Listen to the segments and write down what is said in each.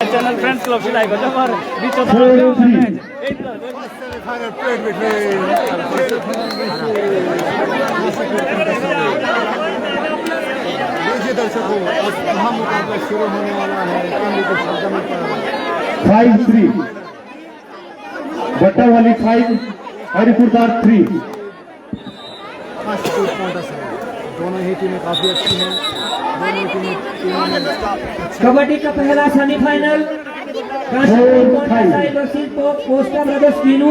channel Friends Club से live होता है और बीच में दर्शकों अब मुकाबला शुरू होने वाला है 5-3 बट्टा वाली 5 हरिपुरदार 3। दोनों ही टीमें काफी अच्छी हैं। दोनों टीमें कबड्डी का पहला सेमीफाइनल कोस्टा ब्रदर्स कीनू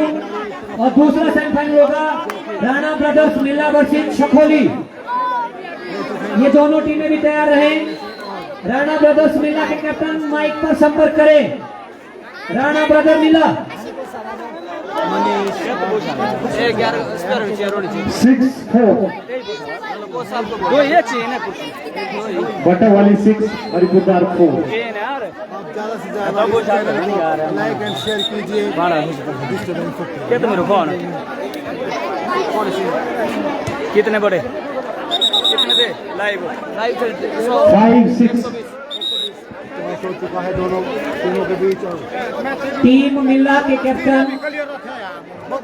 और दूसरा सेमीफाइनल होगा राणा ब्रदर्स मिला वर्सेस शखोली। ये दोनों टीमें भी तैयार रहे। राणा ब्रदर्स मिला के कैप्टन माइक पर संपर्क करें। राणा ब्रदर मिला 6-4 बट्टा वाली 6 हरिपुरदार 4। ज्यादा से ज्यादा लाइक एंड शेयर कीजिए। कितने बड़े कितने थे लाइव 5-6 हो चुका है दोनों टीमों के बीच। और टीम मिला के कैप्टन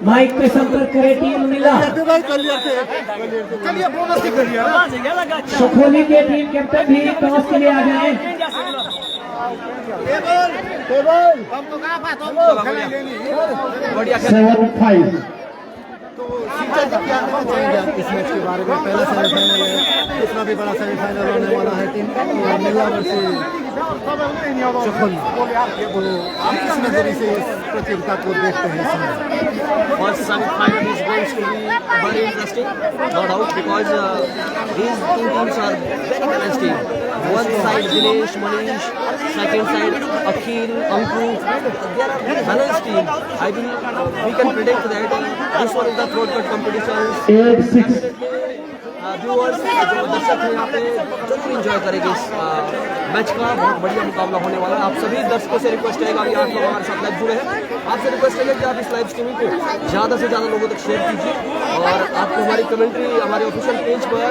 माइक पे संपर्क करें। टीम मिला शखोली के टीम कैप्टन भी टॉस के लिए आ जाए। बढ़िया 7-5 तो शिक्षा जी क्या कहना चाहेंगे आप इस मैच के बारे में? पहला सेमीफाइनल है, इतना भी बड़ा सेमीफाइनल होने वाला है। टीम मिला वर्सेस शखोली, तो आप किस नजरिए से इस प्रतियोगिता को देखते हैं? First semi-final is going to be very interesting, no doubt, because these two teams are very balanced team. One side Dinesh, Manish, second side Akhil, Anku. They are very balanced team. I think we can predict that this one is the throat cut competition. 8-6 viewers जो दर्शक हैं यहाँ पे जरूर enjoy करेंगे इस match का। बहुत बढ़िया मुकाबला होने वाला है। आप सभी दर्शकों से रिक्वेस्ट रहेगा कि आप लोग हमारे साथ लाइव जुड़े हैं। आपसे रिक्वेस्ट है कि आप इस लाइव स्ट्रीमिंग को ज़्यादा से ज़्यादा लोगों तक शेयर कीजिए और आपको हमारी कमेंट्री हमारे ऑफिशियल पेज पर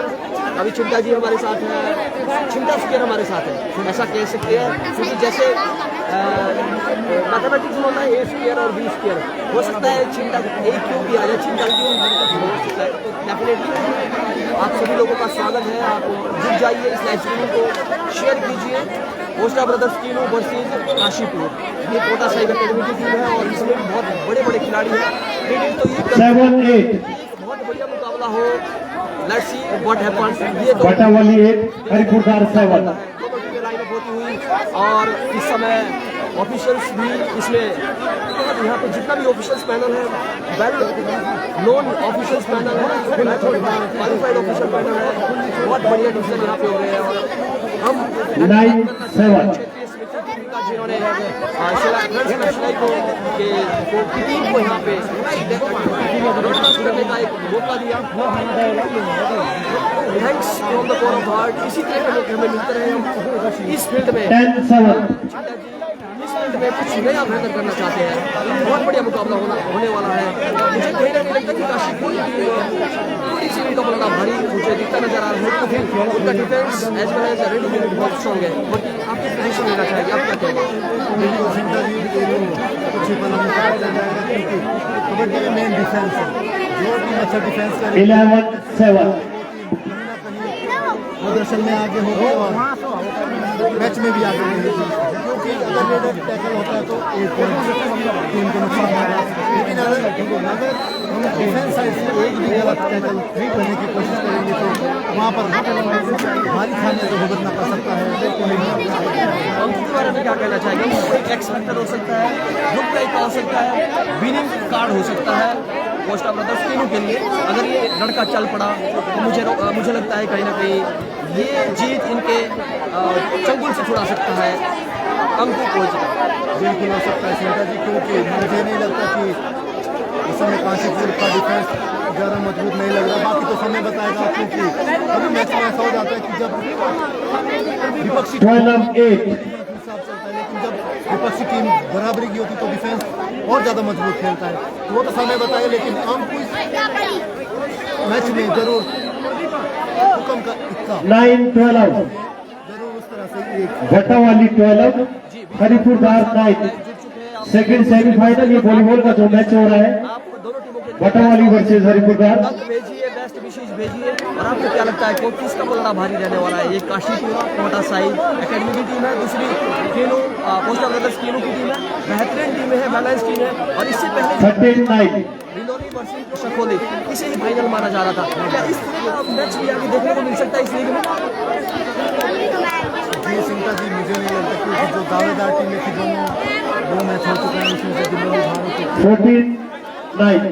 अभी चिंता जी हमारे साथ है, चिंता स्क्वायर हमारे साथ है, ऐसा कह सकते हैं क्योंकि जैसे मैथमेटिक्स में होता है ए स्क्वायर और बी स्क्वायर, हो सकता है चिंता ए क्यों भी आ जाए, चिंता क्यों हो सकता है। तो डेफिनेटली आप सभी लोगों का स्वागत है। आप जुट जाइए, इस लाइव स्ट्रीमिंग को शेयर कीजिए। Costa brothers Kinnu versus Kashipur, ये कोटा साहिब अकेडमी की टीम है और इसमें बहुत बड़े बड़े खिलाड़ी हैं। तो ये 7-8 बहुत बढ़िया मुकाबला हो। Let's see what happens. ये बट्टा वाली 8 हरिपुरदार 7। लाइनअप होती हुई और इस समय ऑफिशियल्स भी इसमें यहाँ पे जितना भी ऑफिशियल्स पैनल है वेल नोन ऑफिशियल्स पैनल है, क्वालिफाइड ऑफिशियल पैनल है। बहुत बढ़िया डिसीजन यहाँ पे हो रहे हैं और हम 9-7 जिन्होंने टीम को यहाँ पे ब्रॉडकास्ट करने का एक मौका दिया। Thanks from the core of heart. इसी तरह के मौके हमें मिलते रहे। हम इस फील्ड में 10-7 में कुछ नया बेहतर करना चाहते हैं। बहुत बढ़िया मुकाबला होने वाला है। मुझे कहीं ना कहीं लगता है कि काशीपुर थोड़ी सी उनका पलड़ा भारी मुझे दिखता नजर आ रहा है। उनका defence as well as raiding unit बहुत स्ट्रॉन्ग है। बाकी आपकी पोजीशन लेना चाहेंगे, आप क्या कहेंगे? कबड्डी में मेन डिफेंस है, जो टीम अच्छा डिफेंस करे 11-7 प्रदर्शन में आगे होगी और मैच में भी आगे रहेगी। क्योंकि अगर रेडर टैकल होता है तो एक टीम को नुकसान होगा, लेकिन अगर हम डिफेंस साइड से एक भी गलत टैकल करने की कोशिश करेंगे तो वहाँ पर भारी खाने को भुगतना पड़ सकता है। उनके बारे में क्या कहना चाहेंगे? एक एक्स फैक्टर हो सकता है, ग्रुप टाइप हो सकता है, विनिंग कार्ड हो सकता है कोस्टा ब्रदर्स टीमों के लिए। अगर ये लड़का चल पड़ा तो मुझे लगता है कहीं ना कहीं ये जीत इनके चंगुल से छुड़ा सकता है अंकु कोच का। बिल्कुल हो सकता है श्वेता जी, क्योंकि मुझे नहीं लगता कि इस समय काशीपुर का डिफेंस ज़्यादा मजबूत नहीं लग रहा। बाकी तो समय बताएगा, क्योंकि अभी मैच में ऐसा हो जाता है कि जब विपक्षी 12-8 हिसाब चलता है, लेकिन जब विपक्षी टीम बराबरी की होती तो डिफेंस और ज़्यादा मजबूत खेलता है। तो वो तो समय बताएगा, लेकिन हम मैच में जरूर हुक्म का 9-12 जरूर उस तरह से एक बट्टा वाली 12 हरिपुरदार नाइट सेकंड सेमीफाइनल। ये वॉलीबॉल का जो मैच हो रहा है आप दोनों टीमों के बटावाली वर्सेस हरिपुरदार। अंक भेजिए, बेस्ट विशेष भेजिए। और आपको क्या लगता है कौन किसका मुकाबला भारी रहने वाला है? एक काशीपुरा कोटा साई एकेडमी की टीम है, दूसरी कीनू पोस्टा ब्रदर्स कीनू की टीम है। बेहतरीन टीम है, बैलेंस टीम है। और इससे पहले 13-9 बिलोनी वर्सेस शकोली, इसे ही फाइनल माना जा रहा था। क्या इस तरह का मैच भी आगे देखने को मिल सकता है इस लीग में? जी सिंटा जी, मुझे नहीं लगता, क्योंकि जो दावेदार टीमें थी दोनों दो मैच हो चुके हैं, उसमें से दिल्ली भारत 14-9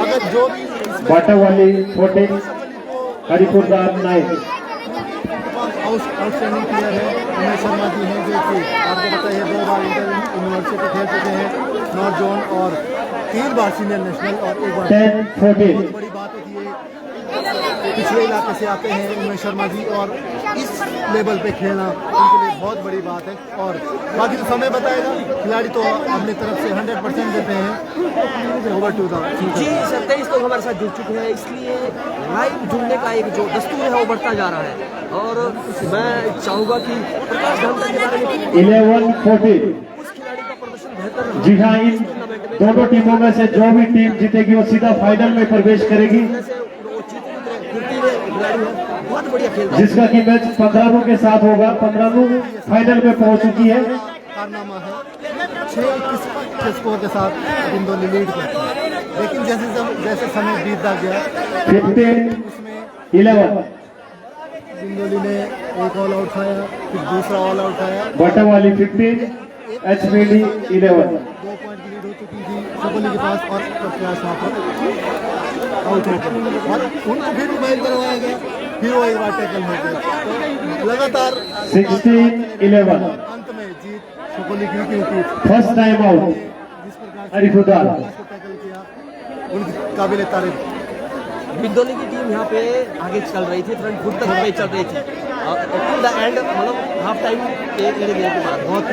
अगर जो भी इसमें बटावाली 14 हरिपुरदार 9। आउटस्टैंडिंग प्लेयर है उमेश शर्मा जी हैं, जो कि आपको पता है 2 बार इंटर यूनिवर्सिटी खेल चुके हैं नॉर्थ जोन, और 3 बार सीनियर नेशनल और 1 बार 10-14 बहुत बड़ी बात होती है। पिछले इलाके से आते हैं उमेश शर्मा जी, और इस लेवल पे खेलना उनके लिए बहुत बड़ी बात है। और बाकी तो समय बताएगा, खिलाड़ी तो अपनी तरफ से 100% देते हैं। ओवर टू द जी 27 लोग हमारे साथ जुड़ चुके हैं, इसलिए लाइव जुड़ने का एक जो दस्तूर है वो बढ़ता जा रहा है। और मैं चाहूँगा कि प्रकाश धामका के बारे में 11-14। उस खिलाड़ी का प्रदर्शन बेहतर रहा जी हाँ, इन दोनों टीमों में से जो भी टीम जीतेगी वो सीधा फाइनल में प्रवेश करेगी, जैसे वो फुर्तीले खिलाड़ी है, बहुत बढ़िया खेलता है। जिसका कि मैच 15 के साथ होगा। 15 फाइनल में पहुंच चुकी है। कारनामा है 6-21 के स्कोर के साथ बिंदोली लीड करती है, लेकिन जैसे समय बीतता गया 15-11 बिंदोली ने एक ऑल आउट खाया, फिर दूसरा ऑल आउट खाया, बटावाली 15 HBD 11। 2 पॉइंट की लीड हो चुकी थी शकोली के पास, और प्रकाश वहाँ पर आउट हो गए और उनको फिर रिवाइव करवाया गया, फिर वो एक बार टैकल हो गए। तो लगातार 16-11 अंत में जीत शकोली की क्योंकि फर्स्ट टाइम आउट जिस प्रकार हरिपुरदार। को टैकल किया उनकी काबिल तारीफ। बिंदोली की टीम यहाँ पे आगे चल रही थी, फ्रंट फुट तक पे चल रही थी। टिल द एंड, मतलब हाफ टाइम के इर्द गिर्द के बाद बहुत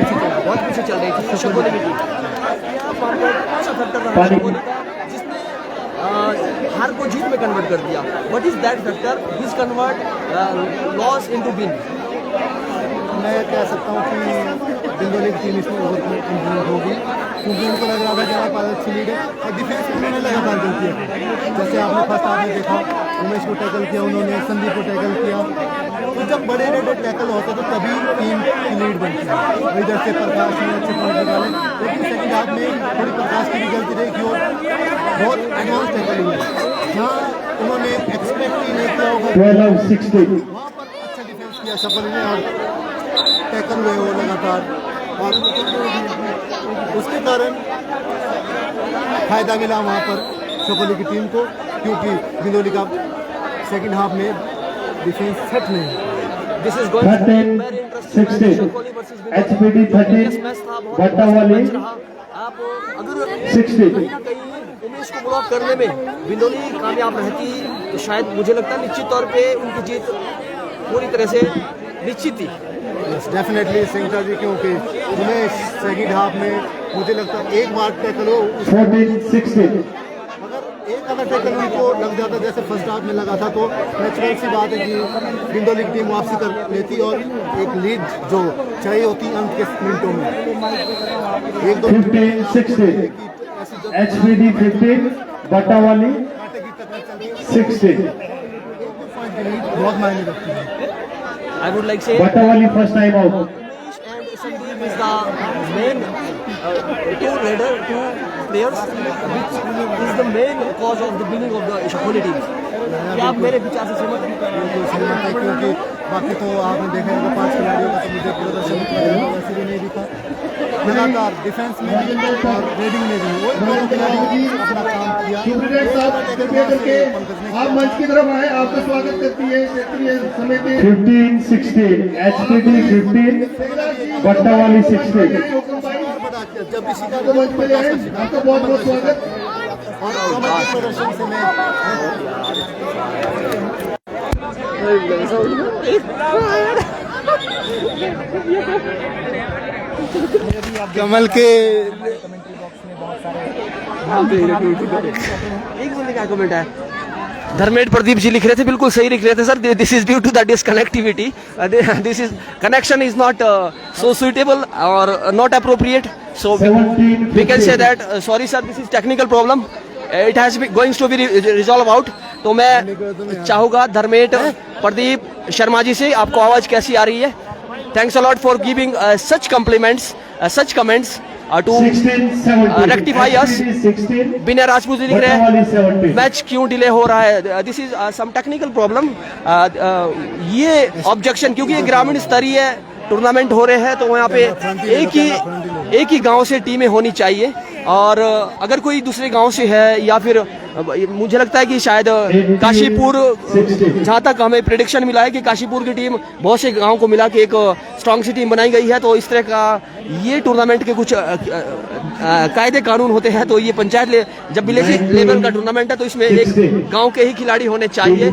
पीछे चल रही थी शकोली की टीम। यहाँ पर अच्छा फैक्टर रहा शकोली का, जिसने हार को जीत में कन्वर्ट कर दिया। What is that factor? His convert loss into win. मैं कह सकता हूँ कि बिंदोली की टीम इसमें ओवर कॉन्फिडेंट होगी, क्योंकि उनको लग रहा था कि हमारे पास अच्छी लीड है, और डिफेंस में उन्होंने लगातार गलती है। जैसे आपने फर्स्ट हाफ में देखा, उमेश को टैकल किया उन्होंने, संदीप को टैकल किया। तो जब बड़े रेडेड टैकल होते तो तभी टीम की लीड बनती है। और इधर से प्रकाश ने अच्छे पॉइंट निकाले, लेकिन सेकंड हाफ में थोड़ी प्रकाश की भी गलती रही कि और बहुत एडवांस टैकल हुई, जहाँ उन्होंने एक्सपेक्ट ही नहीं किया होगा। 12-16 वहाँ पर अच्छा डिफेंस किया शकोली ने, और टैकल हुए वो लगातार, और उसके कारण फायदा मिला वहाँ पर शकोली की टीम को, क्योंकि बिंदोली का सेकंड हाफ में डिफेंस सेट नहीं है। दिस इज गोइंग 13-16 HBD 13 बटावाली आप अगर 60। कहीं ना कहीं उमेश को ब्लॉक करने में बिंदोली कामयाब रहती तो शायद मुझे लगता है निश्चित तौर पे उनकी जीत पूरी तरह से निश्चित थी। डेफिनेटली सिंटा जी, क्योंकि उमेश सेकंड हाफ में मुझे लगता है एक बार टैकल हो, 14-16 अगर टैकल उनको लग जाता जैसे फर्स्ट हाफ में लगा था, तो नेचुरल सी बात है कि बिंदोली की टीम वापसी कर लेती और एक लीड जो चाहिए होती अंत के मिनटों में 1-2 15-16 HBD 15 बटावाली 16। बहुत मायने रखती है। I would like say Battawali first time out. Umesh and Sandeep is the main two players which is the main cause of the winning of the Shakoli team. क्या आप मेरे विचार से सहमत हैं? बिल्कुल सहमत है, क्योंकि बाकी तो आपने देखा है 5 खिलाड़ियों का तो मुझे प्रदर्शन वैसे भी नहीं दिखा। लगातार डिफेंस में भी और रेडिंग में भी वो दोनों खिलाड़ियों अपना काम किया। सुप्रीटेंडेंट साहब कृपया करके आप मंच की तरफ आए, आपका स्वागत करती है क्षेत्रीय समिति। 15-16 HBD 15 बटावाली 16। जब भी शिकार आपको मंच पे आए, आपका बहुत बहुत स्वागत। और कमर के प्रदर्शन से मैं कमल के एक बंदे का कमेंट है धर्मेंद्र प्रदीप जी लिख रहे थे, बिल्कुल सही लिख रहे थे sir. This is due to the disconnectivity, this is connection is not so suitable और not appropriate, so we can say that sorry sir, this is technical problem, it has goings to be resolve out. तो मैं चाहूंगा धर्मेंद्र प्रदीप शर्मा जी से, आपको आवाज कैसी आ रही है? Thanks a lot for giving such compliments, such comments to rectify us। बिना राजपूत लिख रहे हैं मैच क्यों डिले हो रहा है, this is some technical problem. ये ऑब्जेक्शन, क्योंकि ये ग्रामीण स्तरीय टूर्नामेंट हो रहे हैं तो वहाँ पे एक ही गांव से टीमें होनी चाहिए, और अगर कोई दूसरे गांव से है या फिर मुझे लगता है कि शायद काशीपुर, जहाँ तक हमें प्रेडिक्शन मिला है कि काशीपुर की टीम बहुत से गांव को मिला के एक स्ट्रांग सी टीम बनाई गई है, तो इस तरह का ये टूर्नामेंट के कुछ कायदे कानून होते हैं। तो ये पंचायत जब विलेज लेवल का टूर्नामेंट है तो इसमें एक गांव के ही खिलाड़ी होने चाहिए,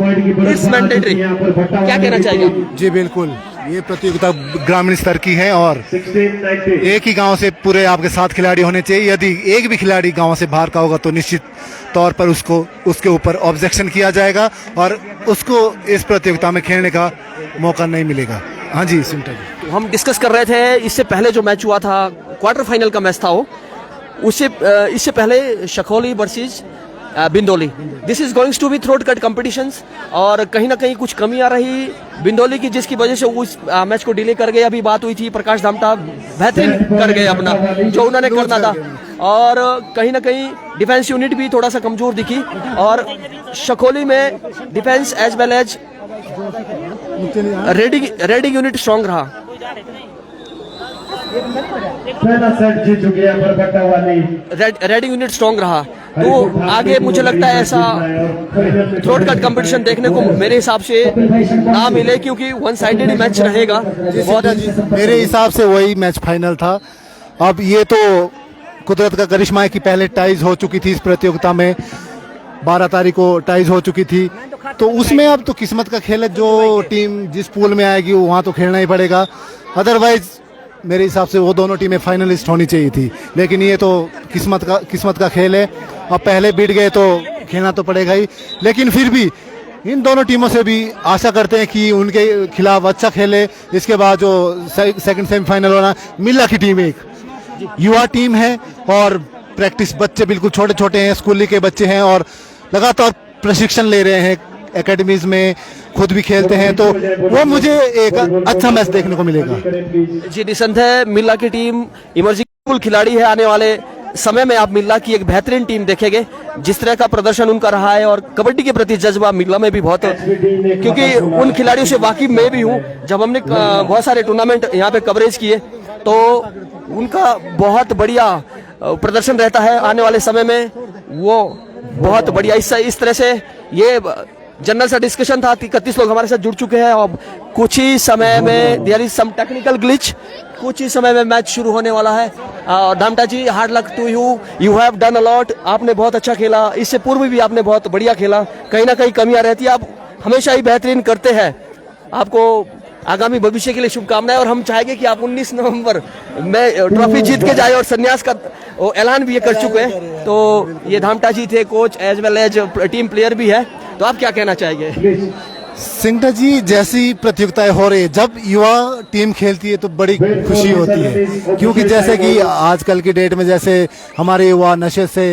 इट्स मैंडेटरी। क्या कहना चाहिए? जी बिल्कुल, ये प्रतियोगिता ग्रामीण स्तर की है और एक ही गांव से पूरे आपके 7 खिलाड़ी होने चाहिए। यदि एक भी खिलाड़ी गांव से बाहर का होगा तो निश्चित तौर पर उसके ऊपर ऑब्जेक्शन किया जाएगा और उसको इस प्रतियोगिता में खेलने का मौका नहीं मिलेगा। हाँ जी सिंटा जी, हम डिस्कस कर रहे थे इससे पहले जो मैच हुआ था, क्वार्टर फाइनल का मैच था वो, इससे पहले Shakholi versus Bindoli, this is goings to be throat cut competitions, और कहीं ना कहीं कुछ कमी आ रही बिंदोली की, जिसकी वजह से उस मैच को डिले कर गए। अभी बात हुई थी, प्रकाश धामटा बेहतरीन कर गए अपना जो उन्होंने करना था, और कहीं ना कहीं डिफेंस यूनिट भी थोड़ा सा कमजोर दिखी, और शखोली में defence as well as raiding unit strong रहा। पहला सेट जीत चुके हैं बरबट्टा वाली, रेडिंग यूनिट स्ट्रॉन्ग रहा, तो आगे मुझे लगता है ऐसा थ्रोट कट कंपटीशन देखने को मेरे हिसाब से ना मिले, क्योंकि वन साइडेड ही मैच रहेगा। मेरे हिसाब से वही मैच फाइनल था। अब ये तो कुदरत का करिश्मा है कि पहले टाइज हो चुकी थी इस प्रतियोगिता में, 12 तारीख को टाइज हो चुकी थी, तो उसमें अब तो किस्मत का खेल है, जो टीम जिस पूल में आएगी वहाँ तो खेलना ही पड़ेगा। अदरवाइज मेरे हिसाब से वो दोनों टीमें फाइनलिस्ट होनी चाहिए थी, लेकिन ये तो किस्मत का खेल है। अब पहले बीट गए तो खेलना तो पड़ेगा ही, लेकिन फिर भी इन दोनों टीमों से भी आशा करते हैं कि उनके खिलाफ अच्छा खेले। इसके बाद जो सेकंड सेमीफाइनल होना, मिल्ला की टीम एक युवा टीम है और प्रैक्टिस बच्चे बिल्कुल छोटे छोटे हैं, स्कूली के बच्चे हैं और लगातार प्रशिक्षण ले रहे हैं एकेडमीज में, खुद भी खेलते हैं, तो वो मुझे एक अच्छा मैच देखने को मिलेगा। जी निसंदेह मिल्ला की टीम इमर्जिंग खिलाड़ी है, आने वाले समय में आप मिल्ला की एक बेहतरीन टीम देखेंगे, जिस तरह का प्रदर्शन उनका रहा है, और कबड्डी के प्रति जज्बा मिल्ला में भी बहुत, क्योंकि उन खिलाड़ियों से वाकिफ मैं भी हूँ। जब हमने बहुत सारे टूर्नामेंट यहाँ पे कवरेज किए तो उनका बहुत बढ़िया प्रदर्शन रहता है। आने वाले समय में वो बहुत बढ़िया इस तरह से, ये जनरल सा डिस्कशन था, 31 लोग हमारे साथ जुड़ चुके हैं और कुछ ही समय में there is some technical glitch, कुछ ही समय में मैच शुरू होने वाला है। Dhamta ji, hard luck to you, you have done a lot, आपने बहुत अच्छा खेला, इससे पूर्व भी आपने बहुत बढ़िया खेला, कहीं ना कहीं कमियां रहती है, आप हमेशा ही बेहतरीन करते हैं। आपको आगामी भविष्य के लिए शुभकामनाएं, और हम चाहेंगे कि आप 19 नवंबर में ट्रॉफी जीत के जाए, और संन्यास का ऐलान भी ये कर चुके हैं। तो ये धामटा जी थे coach as well as team player भी है, तो आप क्या कहना चाहेंगे? सिंटा जी, जैसी प्रतियोगिताएं हो रही है, जब युवा टीम खेलती है तो बड़ी खुशी होती है, क्योंकि जैसे कि आजकल की डेट में जैसे हमारे युवा नशे से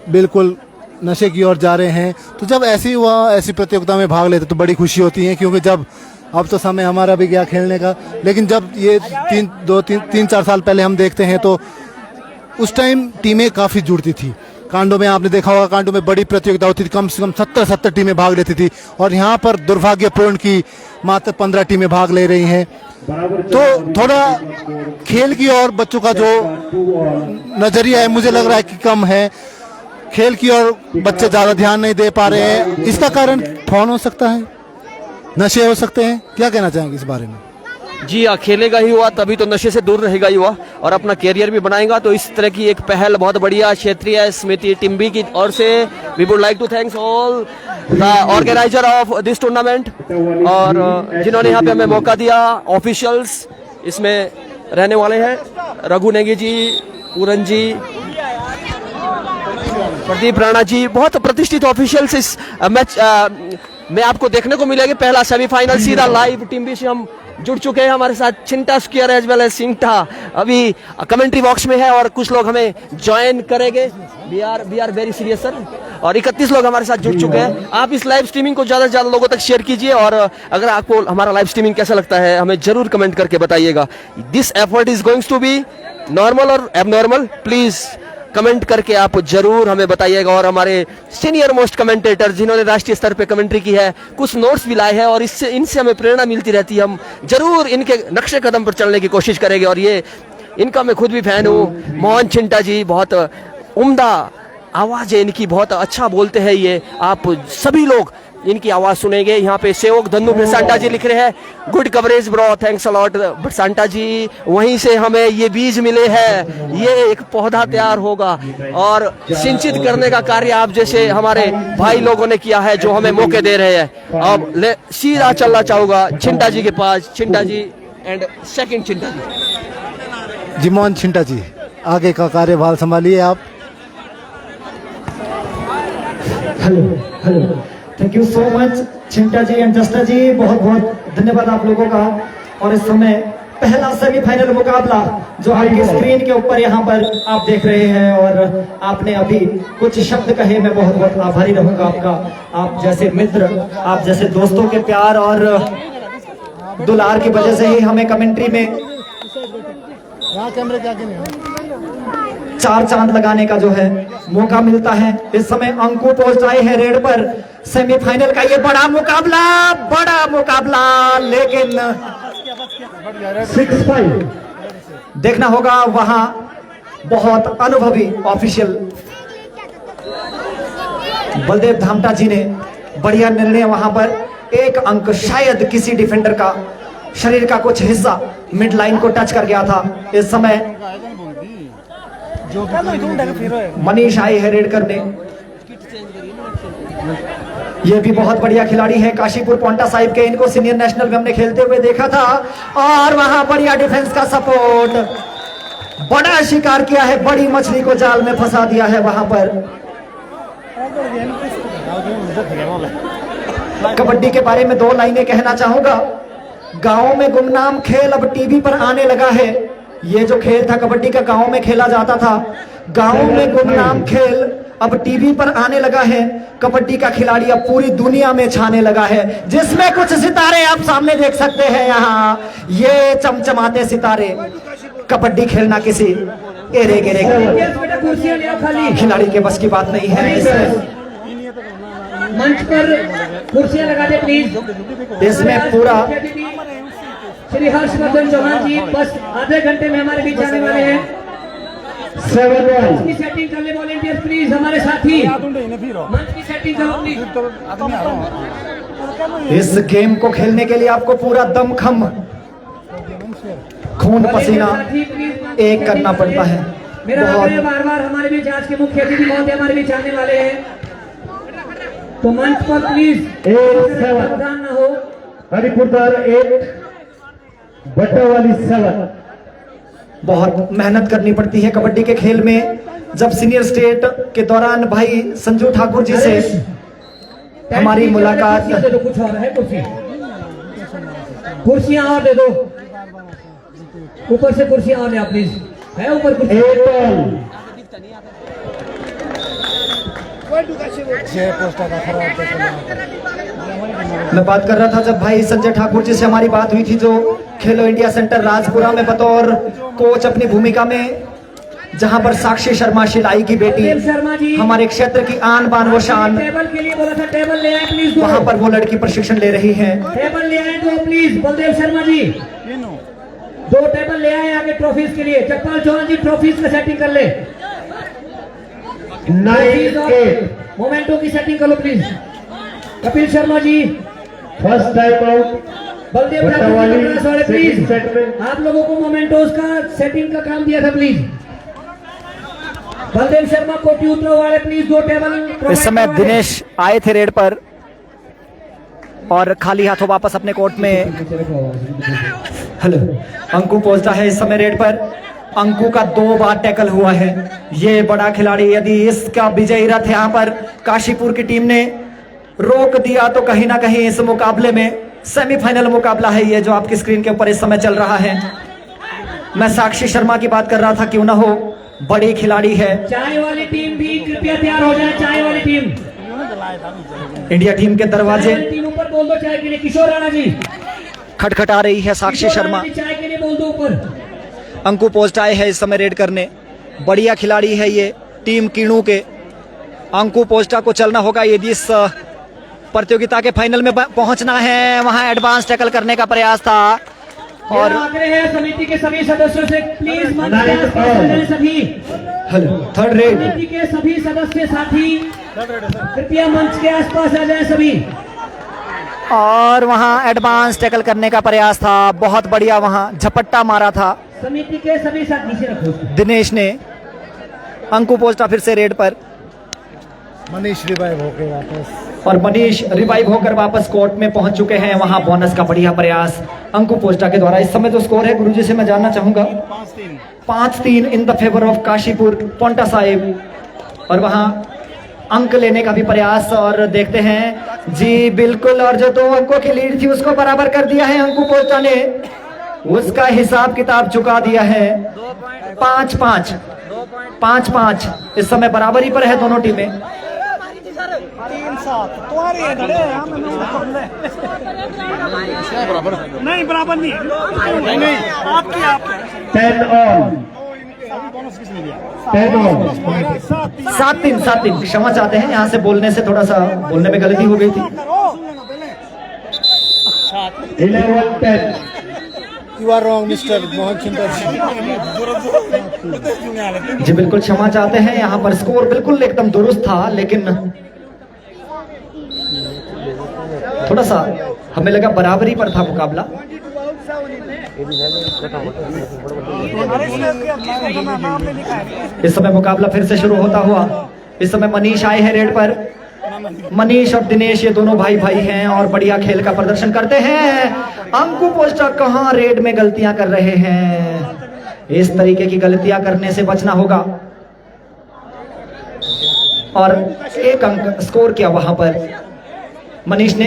बिल्कुल नशे की ओर जा रहे हैं, तो जब ऐसी युवा ऐसी प्रतियोगिता में भाग लेते तो बड़ी खुशी होती है, क्योंकि जब अब तो समय हमारा भी गया खेलने का, लेकिन जब ये 3-4 साल पहले हम देखते हैं तो उस टाइम टीमें काफ़ी जुड़ती थी। कांडो में आपने देखा होगा, कांडो में बड़ी प्रतियोगिता होती थी, कम से कम 70 टीमें भाग लेती थी, और यहाँ पर दुर्भाग्यपूर्ण की मात्र 15 टीमें भाग ले रही हैं। तो थोड़ा खेल की ओर बच्चों का जो नजरिया है मुझे लग रहा है कि कम है, खेल की ओर बच्चे ज़्यादा ध्यान नहीं दे पा रहे हैं। इसका कारण फोन हो सकता है, नशे हो सकते हैं, क्या कहना चाहेंगे इस बारे में? जी हाँ, खेलेगा ही हुआ तभी तो नशे से दूर रहेगा ही हुआ, और अपना कैरियर भी बनाएगा। तो इस तरह की एक पहल बहुत बढ़िया क्षेत्रीय समिति टिम्बी की ओर से we would like to thanks all the organizer of this tournament, और जिन्होंने यहाँ पे हमें मौका दिया। ऑफिशियल्स इसमें रहने वाले हैं रघु नेगी जी, पूरन जी, प्रदीप राणा जी, बहुत प्रतिष्ठित ऑफिशियल्स इस मैच में आपको देखने को मिलेगा। पहला सेमीफाइनल सीधा लाइव टीम भी से हम जुड़ चुके हैं। हमारे साथ Chinta square as well as Sinta अभी कमेंट्री बॉक्स में है और कुछ लोग हमें ज्वाइन करेंगे। We are very serious sir. और 31 लोग हमारे साथ जुड़ चुके हैं। आप इस लाइव स्ट्रीमिंग को ज्यादा से ज्यादा लोगों तक शेयर कीजिए और अगर आपको हमारा लाइव स्ट्रीमिंग कैसा लगता है हमें जरूर कमेंट करके बताइएगा। This effort is going to be normal or abnormal, please comment करके आप जरूर हमें बताइएगा। और हमारे सीनियर मोस्ट कमेंटेटर जिन्होंने राष्ट्रीय स्तर पे कमेंट्री की है, कुछ नोट्स भी लाए हैं और इससे इनसे हमें प्रेरणा मिलती रहती है। हम जरूर इनके नक्शे कदम पर चलने की कोशिश करेंगे और ये इनका मैं खुद भी फैन हूँ। मोहन चिंटा जी, बहुत उम्दा आवाज है इनकी, बहुत अच्छा बोलते हैं ये। आप सभी लोग इनकी आवाज सुनेंगे। यहाँ पे सेवक धनु बरसांटा जी लिख रहे हैं, good coverage bro, thanks a lot Barsanta ji. वहीं से हमें ये बीज मिले हैं, ये एक पौधा तैयार होगा और सिंचित करने का कार्य आप जैसे हमारे भाई लोगों ने किया है जो हमें मौके दे रहे हैं। अब सीधा चलना चाहूंगा चिंटा जी के पास। Chinta ji and second Chinta ji. जी मोहन चिंटा जी, आगे का कार्यभार संभालिए आप। Hello, thank you so much Chinta ji and Jasta ji, बहुत बहुत धन्यवाद आप लोगों का। और इस समय पहला सेमीफाइनल मुकाबला जो आपकी स्क्रीन के ऊपर यहाँ पर आप देख रहे हैं और आपने अभी कुछ शब्द कहे, मैं बहुत बहुत आभारी रहूंगा आपका। आप जैसे मित्र, आप जैसे दोस्तों के प्यार और दुलार की वजह से ही हमें कमेंट्री में कैमरे के आगे नहीं, 4 चांद लगाने का जो है मौका मिलता है। इस समय अंकु पहुंच आए हैं रेड पर। सेमीफाइनल का ये बड़ा मुकाबला, लेकिन 6-5 देखना होगा वहां बहुत अनुभवी ऑफिशियल बलदेव धामटा जी ने बढ़िया निर्णय वहां पर। एक अंक शायद किसी डिफेंडर का शरीर का कुछ हिस्सा मिड लाइन को टच कर गया था। इस समय मनीष आए है रेड करने। ये भी बहुत बढ़िया खिलाड़ी है, काशीपुर पोंटा साहिब के। इनको सीनियर नेशनल में हमने खेलते हुए देखा था और वहां बढ़िया डिफेंस का सपोर्ट, बड़ा शिकार किया है, बड़ी मछली को जाल में फंसा दिया है वहां पर। कबड्डी के बारे में 2 लाइनें कहना चाहूंगा। गांव में गुमनाम खेल अब टीवी पर आने लगा है। ये जो खेल था कबड्डी का, गांव में खेला जाता था, गांव में गुमनाम खेल अब टीवी पर आने लगा है। कबड्डी का खिलाड़ी अब पूरी दुनिया में छाने लगा है, जिसमें कुछ सितारे आप सामने देख सकते हैं। यहाँ ये चमचमाते सितारे, कबड्डी खेलना किसी एरे गेरे खिलाड़ी के बस की बात नहीं है। मंच पर कुर्सियां लगा दे प्लीज। इसमें पूरा श्री हर्षवर्धन चौहान जी बस आधे घंटे में हमारे बीच आने वाले हैं। 7-1 की सेटिंग कर ले वॉलंटियर्स प्लीज, हमारे साथी मंच की सेटिंग करो प्लीज। इस गेम को खेलने के लिए आपको पूरा दमखम, खून पसीना एक करना पड़ता है। मेरा आग्रह बार-बार हमारे बीच आज के मुख्य अतिथि महोदय हमारे बीच आने वाले हैं, तो मंच पर प्लीज सावधान न हो। हरिपुरदार 8 बट्टावाली 7। बहुत मेहनत करनी पड़ती है कबड्डी के खेल में। जब सीनियर स्टेट के दौरान भाई संजू ठाकुर जी से हमारी मुलाकात, कुछ और है, कुर्सियां और दे दो, ऊपर से कुर्सियां और ले आप प्लीज, है ऊपर कुर्सी। मैं बात कर रहा था जब भाई संजय ठाकुर जी से हमारी बात हुई थी, जो खेलो इंडिया सेंटर राजपुरा में बतौर कोच अपनी भूमिका में, जहां पर साक्षी शर्मा शिलाई की बेटी, हमारे क्षेत्र की आन बान व शान, टेबल के लिए बोला था, टेबल ले आए प्लीज। वहां पर वो लड़की प्रशिक्षण ले रही है। टेबल ले आए दो प्लीज, बलदेव शर्मा जी 2 टेबल ले आए आगे ट्रॉफीज के लिए। जगपाल चौहान जी ट्रॉफीज का सेटिंग कर ले। 9-8 मोमेंटो की सेटिंग कर लो please. Kapil Sharma ji first time out. Baldev वाले प्लीज, आप लोगों को मोमेंटोस का सेटिंग का काम दिया था प्लीज। बलदेव शर्मा कोटी उतरो वाले प्लीज 2 टेबल। इस समय दिनेश आए थे रेड पर और खाली हाथों वापस अपने कोर्ट में। हेलो, अंकु पहुंचता है इस समय रेड पर। अंकु का 2 बार टैकल हुआ है। ये बड़ा खिलाड़ी, यदि इसका विजयी रथ यहाँ पर काशीपुर की टीम ने रोक दिया तो कहीं ना कहीं इस मुकाबले में सेमीफाइनल मुकाबला है ये जो आपकी स्क्रीन के ऊपर इस समय चल रहा है। मैं साक्षी शर्मा की बात कर रहा था, क्यों ना हो, बड़ी खिलाड़ी है। चाय वाली टीम भी कृपया तैयार हो जाए। चाय वाली टीम, इंडिया टीम के दरवाजे टीम ऊपर बोल दो चाय के लिए। किशोर राणा जी खटखटा रही है। साक्षी शर्मा, चाय के लिए बोल दो ऊपर। अंकु पोस्ट आए हैं इस समय रेड करने। बढ़िया खिलाड़ी है ये टीम कीणु के। अंकु पोस्टा को चलना होगा यदि इस प्रतियोगिता के फाइनल में पहुंचना है। वहां एडवांस टैकल करने का प्रयास था और आग्रह है समिति के सभी सदस्यों से, प्लीज मंच के आसपास आ जाएं सभी। Hello, third red. समिति के सभी सदस्य साथी कृपया मंच के आसपास आ जाएं सभी। और वहां एडवांस टैकल करने का प्रयास था, बहुत बढ़िया वहां झपट्टा मारा था समिति के सभी साथ। नीचे रखो दिनेश ने। अंकु पोस्टा फिर से रेड पर। मनीष रिवाइव होके वापस, और मनीष रिवाइव होकर वापस कोर्ट में पहुंच चुके हैं। वहां बोनस का बढ़िया प्रयास अंकु पोस्टा के द्वारा। इस समय जो स्कोर है गुरुजी से मैं जानना चाहूंगा। 5-3 in the favour of Kashipur Paonta Sahib. और वहां अंक लेने का भी प्रयास, और देखते हैं जी बिल्कुल। और जो 2 अंकों की लीड थी उसको बराबर कर दिया है अंकु पोस्टा ने। उसका हिसाब किताब चुका दिया है। 5-5 इस समय बराबरी पर है दोनों टीमें। 3-7 तुम्हारी है धड़े नहीं, बराबर नहीं, नहीं आपकी 10 ऑल 10 ऑल 7-3 क्षमा चाहते हैं, यहाँ से बोलने से थोड़ा सा बोलने में गलती हो गई थी। 11-10 you are wrong mister Mohan Sundar ji बिल्कुल क्षमा चाहते हैं। यहाँ पर स्कोर बिल्कुल एकदम दुरुस्त था, लेकिन थोड़ा सा हमें लगा बराबरी पर था मुकाबला। इस समय मुकाबला फिर से शुरू होता हुआ। इस समय मनीष आए हैं रेड पर। मनीष और दिनेश ये दोनों भाई भाई हैं और बढ़िया खेल का प्रदर्शन करते हैं। अंकु पोस्टा कहां रेड में गलतियां कर रहे हैं। इस तरीके की गलतियां करने से बचना होगा। और 1 अंक स्कोर किया वहां पर मनीष ने।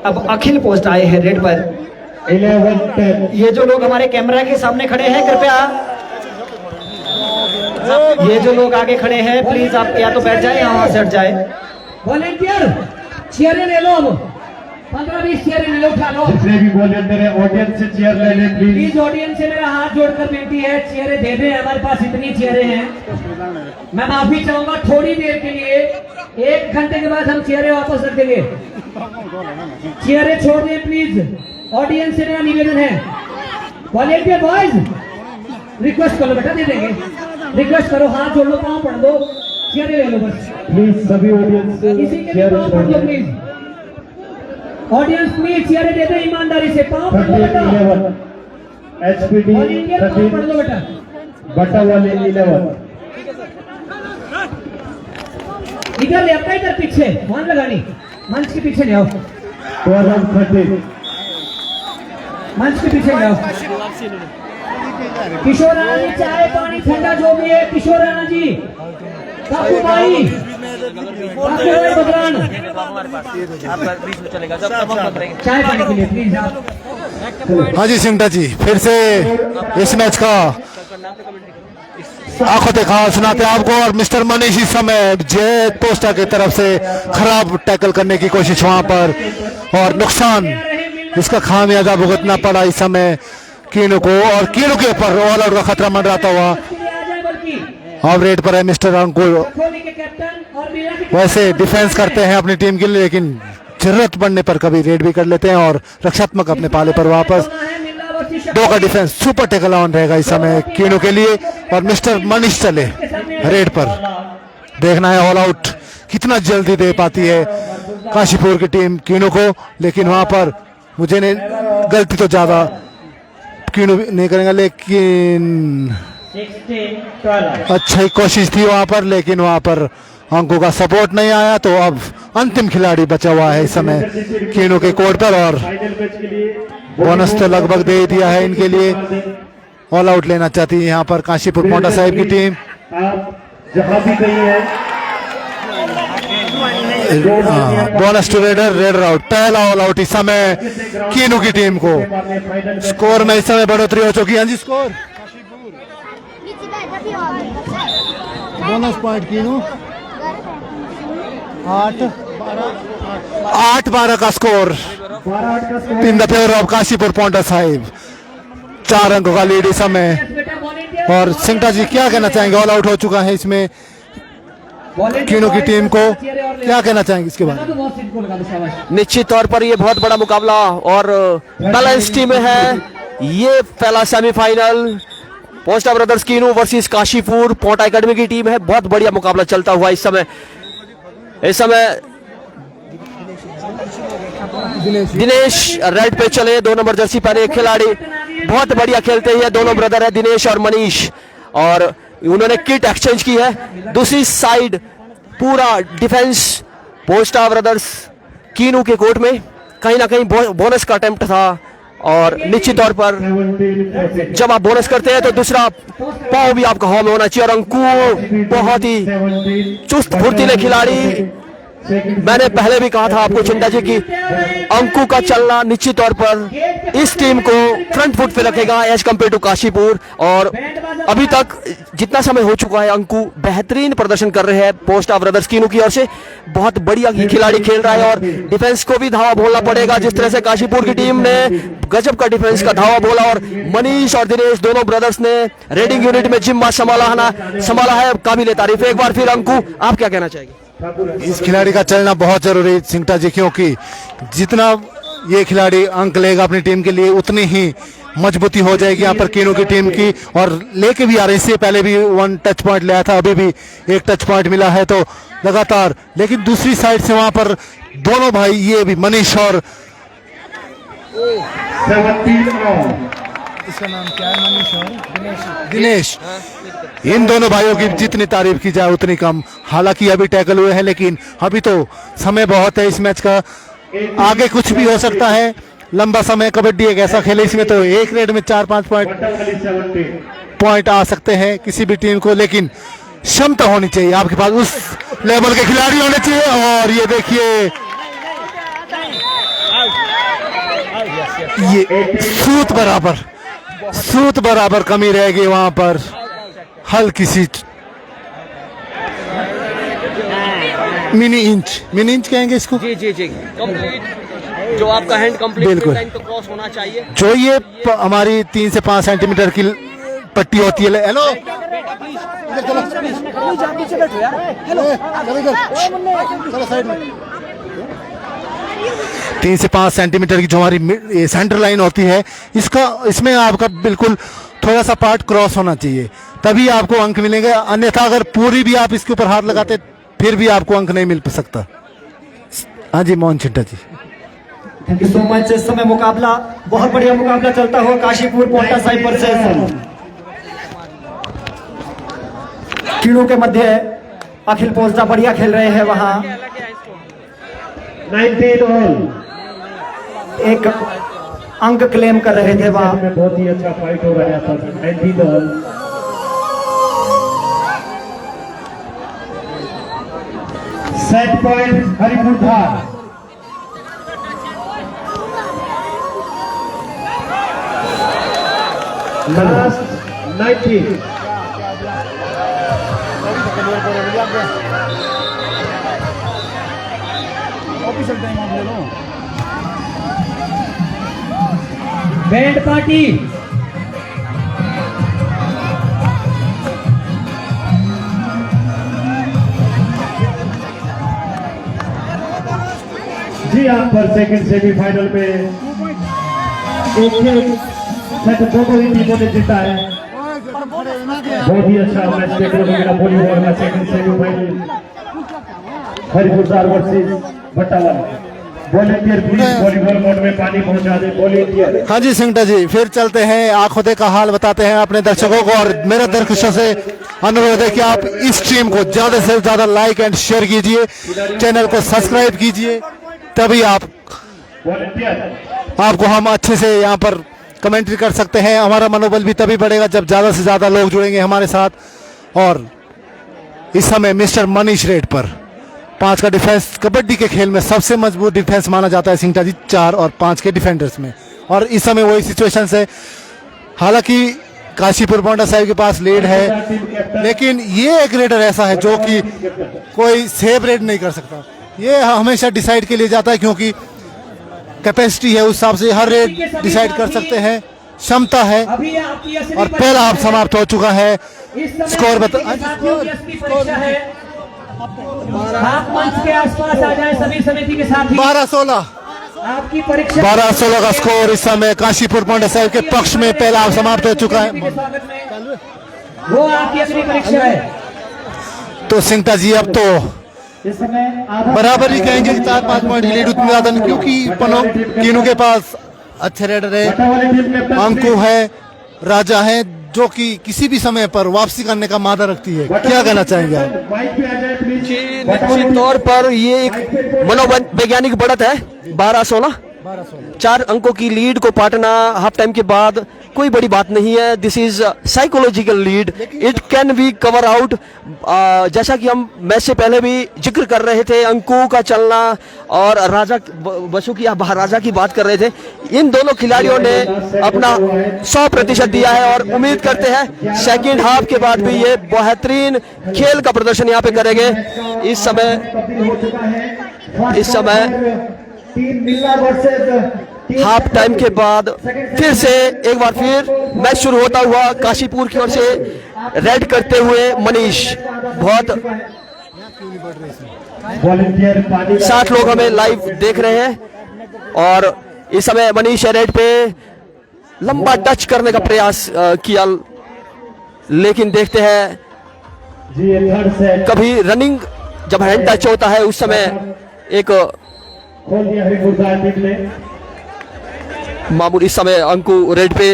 अब अखिल पोस्ट आए हैं रेड पर। 11-10 ये जो लोग हमारे कैमरा के सामने खड़े हैं, कृपया ये जो लोग आगे खड़े हैं प्लीज आप या तो बैठ जाए या वहां से हट जाए। वॉलेंटियर चेयरें ले लो, अब 15-20 चेयरें ले लो, उठा लो। जितने भी वॉलंटियर है ऑडियंस से चेयर ले लें प्लीज। प्लीज ऑडियंस से मेरा हाथ जोड़कर बेनती है, चेयरें दे दें। हमारे पास इतनी चेयरें हैं। मैं माफी चाहूंगा, थोड़ी देर के लिए 1 घंटे के बाद हम चेयरें वापस रख देंगे। चेयरें छोड़ दें प्लीज। ऑडियंस से मेरा निवेदन है। वॉलेंटियर बॉयज रिक्वेस्ट करो बेटा, दे देंगे। रिक्वेस्ट करो, हाथ जोड़ लो, पाँव पढ़ दो, चेयरें ले लो बस। प्लीज सभी ऑडियंस किसी के भी पाँव पढ़ दो प्लीज। ऑडियंस प्लीज चेयरें दे दो ईमानदारी से। पाँव पढ़ दो बेटा। 11 एचपीडी वॉलेंटियर पाँव पढ़ दो बेटा। बटा वाले 11 इधर ले आपका, इधर पीछे मान लगानी, मंच के पीछे ले आओ। 12-30 मंच के पीछे ले आओ। किशोर राणा जी, चाय पानी ठंडा जो भी है, किशोर राणा जी, काकू भाई बदरान, चाय पानी के लिए प्लीज आप। हाँ जी सिंगटा जी, फिर से इस मैच का आंखों देखा सुनाते आपको। और मिस्टर मनीष इस समय जय पोस्टा की तरफ से खराब टैकल करने की कोशिश वहां पर, और नुकसान इसका खामियाजा भुगतना पड़ा इस समय कीनू को। और कीनू के ऊपर ऑल आउट का खतरा मंडराता हुआ अब रेड पर है मिस्टर अंकुर। वैसे डिफेंस करते हैं अपनी टीम के लिए, लेकिन जरूरत पड़ने पर कभी रेड भी कर लेते हैं और रक्षात्मक अपने पाले पर वापस। 2 का डिफेंस सुपर टैकल ऑन रहेगा इस समय कीनू के लिए। और मिस्टर मनीष चले रेड पर। देखना है ऑल आउट कितना जल्दी दे पाती है काशीपुर की टीम कीनू को। लेकिन वहां पर मुझे ने गलती तो ज्यादा कीनू नहीं करेंगे, लेकिन अच्छी कोशिश थी वहां पर, लेकिन वहां पर अंकों का सपोर्ट नहीं आया। तो अब अंतिम खिलाड़ी बचा हुआ है इस समय कीनू के कोर्ट पर, और बोनस तो लगभग दे दिया है इनके लिए। ऑल आउट लेना चाहती है यहाँ पर काशीपुर पोंटा साहिब की टीम। आप जहां भी कहीं है bonus to raider, raider out, पहला ऑल आउट इस समय कीनू की टीम को। स्कोर में इस समय बढ़ोतरी हो चुकी है। हाँ जी, स्कोर बोनस पॉइंट कीनू 8-12 का स्कोर 3 दफे ऑफ काशीपुर पोंटा साहिब। 4 अंकों का लीड इस समय। और सिंगटा जी क्या कहना चाहेंगे? ऑल आउट हो चुका है इसमें कीनू की टीम को, क्या कहना चाहेंगे इसके बारे में? निश्चित तौर पर ये बहुत बड़ा मुकाबला और बैलेंस टीम है। ये पहला semifinal Posta brothers Kinnu versus Kashipur Paonta academy की टीम है। बहुत बढ़िया मुकाबला चलता हुआ इस समय दिनेश रेड पे चले, 2 नंबर जर्सी पहने एक खिलाड़ी, बहुत बढ़िया खेलते हैं। दोनों ब्रदर है दिनेश और मनीष, और उन्होंने किट एक्सचेंज की है। दूसरी साइड पूरा डिफेंस पोस्टा ब्रदर्स कीनू के कोर्ट में कहीं ना कहीं बोनस का अटेम्प्ट था। और निश्चित तौर पर जब आप बोनस करते हैं तो दूसरा पाव भी आपका हवा में होना चाहिए। और अंकु बहुत ही चुस्त फुर्तीले खिलाड़ी, मैंने पहले भी कहा था आपको चिंता जी कि अंकु का चलना निश्चित तौर पर इस टीम को फ्रंट फुट पे रखेगा एज कम्पेयर टू काशीपुर। और अभी तक जितना समय हो चुका है अंकु बेहतरीन प्रदर्शन कर रहे हैं पोस्टा ब्रदर्स कीनू की ओर से। बहुत बढ़िया खिलाड़ी खेल रहा है और डिफेंस को भी धावा बोलना पड़ेगा। जिस तरह से काशीपुर की टीम ने गजब का डिफेंस का धावा बोला और मनीष और दिनेश दोनों ब्रदर्स ने रेडिंग यूनिट में जिम्मा संभाला है, काबिल तारीफ। एक बार फिर अंकु, आप क्या कहना चाहेंगे? इस खिलाड़ी का चलना बहुत जरूरी सिंगटा जी, क्योंकि जितना ये खिलाड़ी अंक लेगा अपनी टीम के लिए उतनी ही मजबूती हो जाएगी यहाँ पर कीनू की टीम की। और लेके भी आ रहे, इससे पहले भी 1 टच पॉइंट लिया था, अभी भी 1 टच पॉइंट मिला है तो लगातार। लेकिन दूसरी साइड से वहां पर दोनों भाई, ये भी मनीष और 17 इसका नाम क्या है? मनीष और दिनेश। इन दोनों भाइयों की जितनी तारीफ की जाए उतनी कम। हालांकि अभी टैकल हुए हैं, लेकिन अभी तो समय बहुत है इस मैच का, आगे कुछ भी हो सकता है। लंबा समय कबड्डी एक ऐसा खेल है, इसमें तो एक रेड में 4-5 पॉइंट आ सकते हैं किसी भी टीम को, लेकिन क्षमता होनी चाहिए आपके पास, उस लेवल के खिलाड़ी होने चाहिए। और ये देखिए, ये सूत बराबर कमी रहेगी वहां पर, हल्की सी मिनी इंच कहेंगे इसको। जी कंप्लीट, जो आपका हैंड कंप्लीट बिल्कुल लाइन को क्रॉस होना चाहिए। जो ये हमारी 3 से 5 सेंटीमीटर की पट्टी होती है। हेलो, 3 से 5 सेंटीमीटर की जो हमारी सेंटर लाइन होती है, इसमें आपका बिल्कुल थोड़ा सा पार्ट क्रॉस होना चाहिए, तभी आपको अंक मिलेंगे। अन्यथा अगर पूरी भी आप इसके ऊपर हाथ लगाते फिर भी आपको अंक नहीं मिल सकता। हाँ जी, Mohan Chitta ji. Thank you so much. इस समय मुकाबला बहुत बढ़िया मुकाबला चलता हुआ काशीपुर पोंटा साहिब वर्सेस कीनू के मध्य अखिल पोस्टा बढ़िया खेल रहे हैं। वहां 19 ऑल, एक अंक क्लेम कर रहे थे वहां। बहुत ही अच्छा फाइट हो रहा था। 19 all, set point Haripur Dhar. Last 19। Band party जी, यहाँ पर सेकंड सेमीफाइनल में एक सेट दोनों ही टीमों ने जीता है। बहुत ही अच्छा मैच देखने को मिला वॉलीबॉल का second semifinal, Haripur versus Battawal. Volunteer please volleyball मोड में पानी पहुंचा दे, वॉलंटियर। हाँ जी सिंगटा जी, फिर चलते हैं, आंखों का हाल बताते हैं अपने दर्शकों को। और मेरा दर्शकों से अनुरोध है कि आप इस स्ट्रीम को ज्यादा से ज्यादा लाइक एंड शेयर कीजिए, चैनल को सब्सक्राइब कीजिए, तभी आपको हम अच्छे से यहाँ पर कमेंट्री कर सकते हैं। हमारा मनोबल भी तभी बढ़ेगा जब ज़्यादा से ज़्यादा लोग जुड़ेंगे हमारे साथ। और इस समय मिस्टर मनीष रेड पर 5 का डिफेंस कबड्डी के खेल में सबसे मजबूत डिफेंस माना जाता है सिंगटा जी 4 और 5 के डिफेंडर्स में। और इस समय वही सिचुएशन है, हालांकि काशीपुर पोंटा साहिब के पास लीड है, लेकिन ये एक रेडर ऐसा है जो कि कोई सेव रेड नहीं कर सकता। ये हमेशा डिसाइड के लिए जाता है, क्योंकि कैपेसिटी है उस हिसाब से हर रेड डिसाइड कर सकते हैं, क्षमता है। और पहला हाफ समाप्त हो चुका है। स्कोर बता आप मंच के आसपास आ जाए सभी समिति के साथी। 12-16 आपकी परीक्षा 12-16 का स्कोर इस समय काशीपुर पोंटा साहिब के पक्ष में पहला हाफ समाप्त हो चुका है। वो आपकी अपनी परीक्षा है। तो सिंगटा जी अब तो इस समय बराबर ही कहेंगे कि 4-5 पॉइंट लीड उतनी ज्यादा नहीं, क्योंकि तीनों के पास अच्छे रेडर है, अंकु है, राजा है, जो कि किसी भी समय पर वापसी करने का मादा रखती है। क्या कहना चाहेंगे आप? जी, निश्चित तौर पर ये एक मनोवैज्ञानिक बढ़त है। 12-16 4 अंकों की लीड को पाटना हाफ टाइम के बाद कोई बड़ी बात नहीं है। This is psychological lead, it can be cover out. जैसा कि हम मैच से पहले भी जिक्र कर रहे थे, अंकों का चलना और राजा बसु की राजा की बात कर रहे थे। इन दोनों खिलाड़ियों ने अपना 100% दिया है और उम्मीद करते हैं सेकंड हाफ के बाद भी ये बेहतरीन खेल का प्रदर्शन यहाँ पे करेंगे। इस समय हाफ टाइम के बाद फिर से एक बार फिर मैच शुरू होता हुआ काशीपुर की ओर से रेड करते हुए मनीष, बहुत 60 लोग हमें लाइव देख रहे हैं। और इस समय मनीष रेड पे लंबा टच करने का प्रयास किया, लेकिन देखते हैं कभी रनिंग जब हैंड टच होता है उस समय एक मामूल। इस समय अंकु रेड पे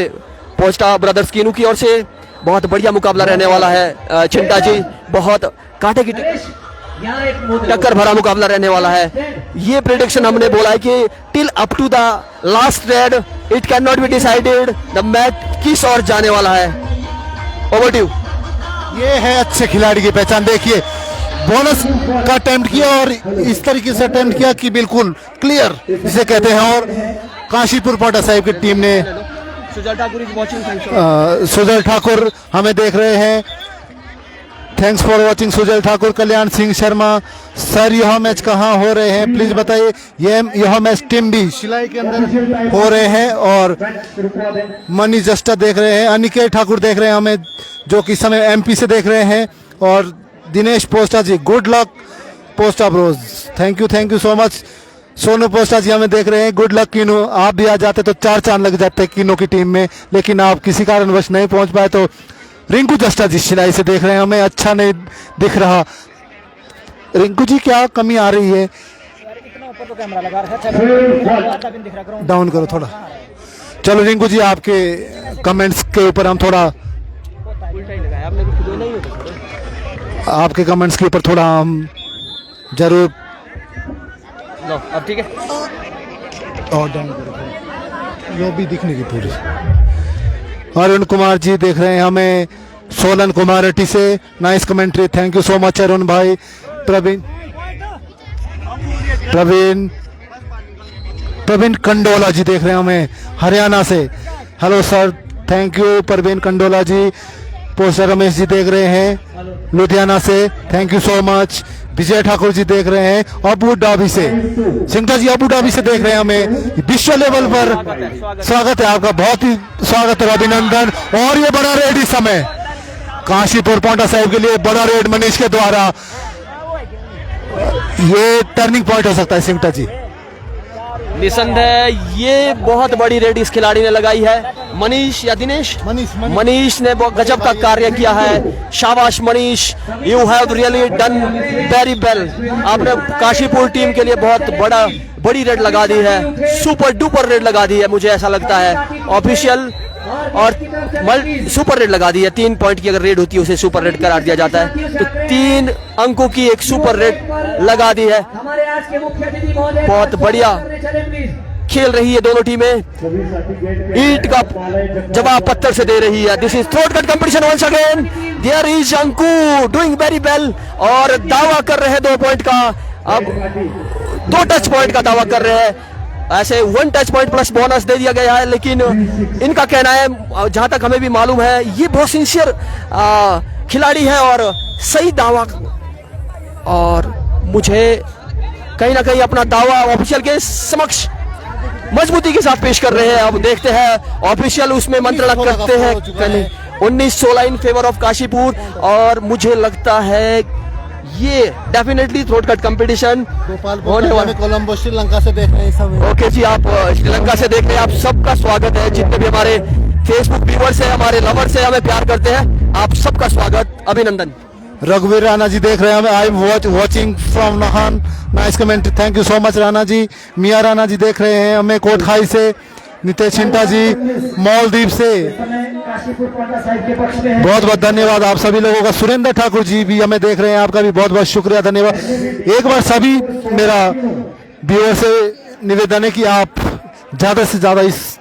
पहुंचता ब्रदर्स कीनू की ओर से बहुत बढ़िया मुकाबला रहने वाला है। चिंता जी, बहुत कांटे की टक्कर भरा मुकाबला रहने वाला है। ये प्रेडिक्शन हमने बोला है कि till up to the last raid it can not be decided the match किस ओर जाने वाला है। Over to you. ये है अच्छे खिलाड़ी की पहचान। देखिए, बोनस का अटेम्प्ट किया और इस तरीके से अटेम्प्ट किया कि बिल्कुल क्लियर जिसे कहते हैं। और काशीपुर पोंटा साहिब की टीम ने सुजल ठाकुर हमें देख रहे हैं। Thanks for watching Sujal Thakur. Kalyan Singh Sharma sir, यह मैच कहाँ हो रहे हैं प्लीज बताइए। यह मैच टिम्बी शिलाई के अंदर हो रहे हैं। और मनी जस्टा देख रहे हैं, अनिकेत ठाकुर देख रहे हैं हमें, जो कि समय एमपी से देख रहे हैं। और Dinesh Posta ji, good luck Posta bros, thank you so much. Sonu Posta ji हमें देख रहे हैं, गुड लक कीनू, आप भी आ जाते तो 4 चांद लग जाते कीनू की टीम में, लेकिन आप किसी कारणवश नहीं पहुंच पाए। तो रिंकू जस्टा जी शिलाई से देख रहे हैं हमें, अच्छा नहीं दिख रहा। रिंकू जी, क्या कमी आ रही है? डाउन करो थोड़ा। चलो रिंकू जी, आपके कमेंट्स के ऊपर हम थोड़ा आपके कमेंट्स के ऊपर थोड़ा हम जरूर अब ठीक है। और डाउन करो, ये भी दिखने की पूरी। अरुण कुमार जी देख रहे हैं हमें, सोलन कुमार अटी से, nice commentary, thank you so much Arun भाई। प्रवीण कंडोला जी देख रहे हैं हमें हरियाणा से, hello sir, thank you Praveen Kandola ji. Posta Ramesh ji देख रहे हैं लुधियाना से, thank you so much. Vijay Thakur ji देख रहे हैं अबू धाबी से, सिंगटा जी अबू धाबी से देख रहे हैं हमें। विश्व लेवल पर स्वागत है आपका, बहुत ही स्वागत है, अभिनंदन। और ये बड़ा रेड इस समय काशीपुर पोंटा साहिब के लिए, बड़ा रेड मनीष के द्वारा, ये टर्निंग पॉइंट हो सकता है सिंगटा जी। निसंदेह ये बहुत बड़ी रेड इस खिलाड़ी ने लगाई है। मनीष या दिनेश, मनीष ने बहुत गजब का कार्य किया है। शाबाश Manish, you have really done very well. आपने काशीपुर टीम के लिए बहुत बड़ी रेड लगा दी है, सुपर डुपर रेड लगा दी है, मुझे ऐसा लगता है ऑफिशियल। और सुपर रेड लगा दी है। 3 पॉइंट की अगर रेड होती है उसे सुपर रेड करार दिया जाता है, तो 3 अंकों की एक सुपर रेड लगा दी है। बहुत बढ़िया खेल रही है दोनों टीमें, ईंट का जवाब पत्थर से दे रही है। This is throat cut competition once again, there is Anku doing very well और दावा कर रहे हैं 2 पॉइंट का, अब 2 टच पॉइंट का दावा कर रहे हैं। ऐसे 1 टच पॉइंट प्लस बोनस दे दिया गया है, लेकिन इनका कहना है, जहां तक हमें भी मालूम है, ये बहुत सिंसियर खिलाड़ी है और सही दावा, और मुझे कहीं ना कहीं अपना दावा ऑफिशियल के समक्ष मजबूती के साथ पेश कर रहे हैं। अब देखते हैं ऑफिशियल उसमें मंत्रणा करते हैं। 19-16 इन फेवर ऑफ काशीपुर, और मुझे लगता है ये डेफिनेटली थ्रोट कट कंपटीशन होने वाला। कोलंबो श्रीलंका से देख रहे हैं सब। ओके जी, आप श्रीलंका से देख रहे हैं, आप सबका स्वागत है। जितने भी हमारे फेसबुक व्यूअर्स है, हमारे लवर्स है, हमें प्यार करते हैं, आप सबका स्वागत, अभिनंदन। रघुवीर राणा जी देख रहे हैं हमें, I am watching from Nahan, nice comment, thank you so much Rana ji. Miya Rana ji देख रहे हैं हमें कोटखाई से, नितेश चिंटा जी मॉलदीप से, बहुत बहुत धन्यवाद आप सभी लोगों का। सुरेंद्र ठाकुर जी भी हमें देख रहे हैं, आपका भी बहुत बहुत शुक्रिया, धन्यवाद। एक बार सभी मेरा व्यूअर से निवेदन है कि आप ज्यादा से ज्यादा इस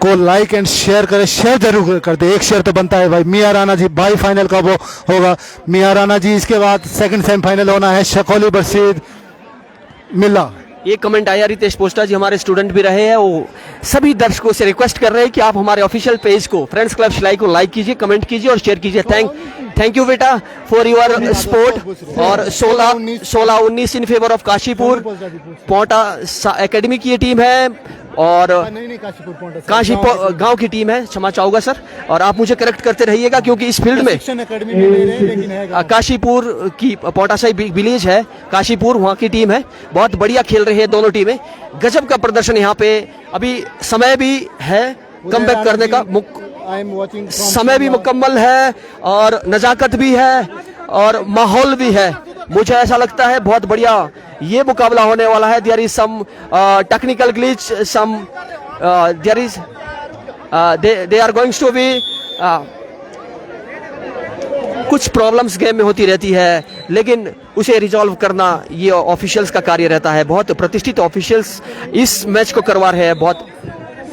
को लाइक एंड शेयर करें, शेयर जरूर कर दे, एक शेयर तो बनता है भाई। मिया राणा जी बाई फाइनल कब होगा? मिया राणा जी, इसके बाद सेकंड सेमीफाइनल होना है शकोली वर्सेस मिल्ला। ये कमेंट आया, रितेश पोस्टा जी हमारे स्टूडेंट भी रहे हैं, वो सभी दर्शकों से रिक्वेस्ट कर रहे हैं कि आप हमारे ऑफिशियल पेज को फ्रेंड्स क्लब शिलाई को लाइक कीजिए, कमेंट कीजिए और शेयर कीजिए। थैंक यू बेटा फॉर योर सपोर्ट। और 16-19 in favour of Kashipur, Paonta academy की ये टीम है और काशीपुर गांव की टीम है, क्षमा चाहूंगा सर, और आप मुझे करेक्ट करते रहिएगा क्योंकि इस फील्ड में काशीपुर की पोटासाई विलेज है, काशीपुर वहां की टीम है, बहुत बढ़िया खेल रही है दोनों टीमें, गजब का प्रदर्शन यहाँ पे। अभी समय भी है कमबैक करने का, समय भी मुकम्मल है और नजाकत भी है और माहौल भी है। मुझे ऐसा लगता है बहुत बढ़िया ये मुकाबला होने वाला है। There is some technical glitch, some there is they are going to be कुछ प्रॉब्लम्स गेम में होती रहती है, लेकिन उसे रिजॉल्व करना ये ऑफिशियल्स का कार्य रहता है। बहुत प्रतिष्ठित ऑफिशियल्स इस मैच को करवा रहे हैं। बहुत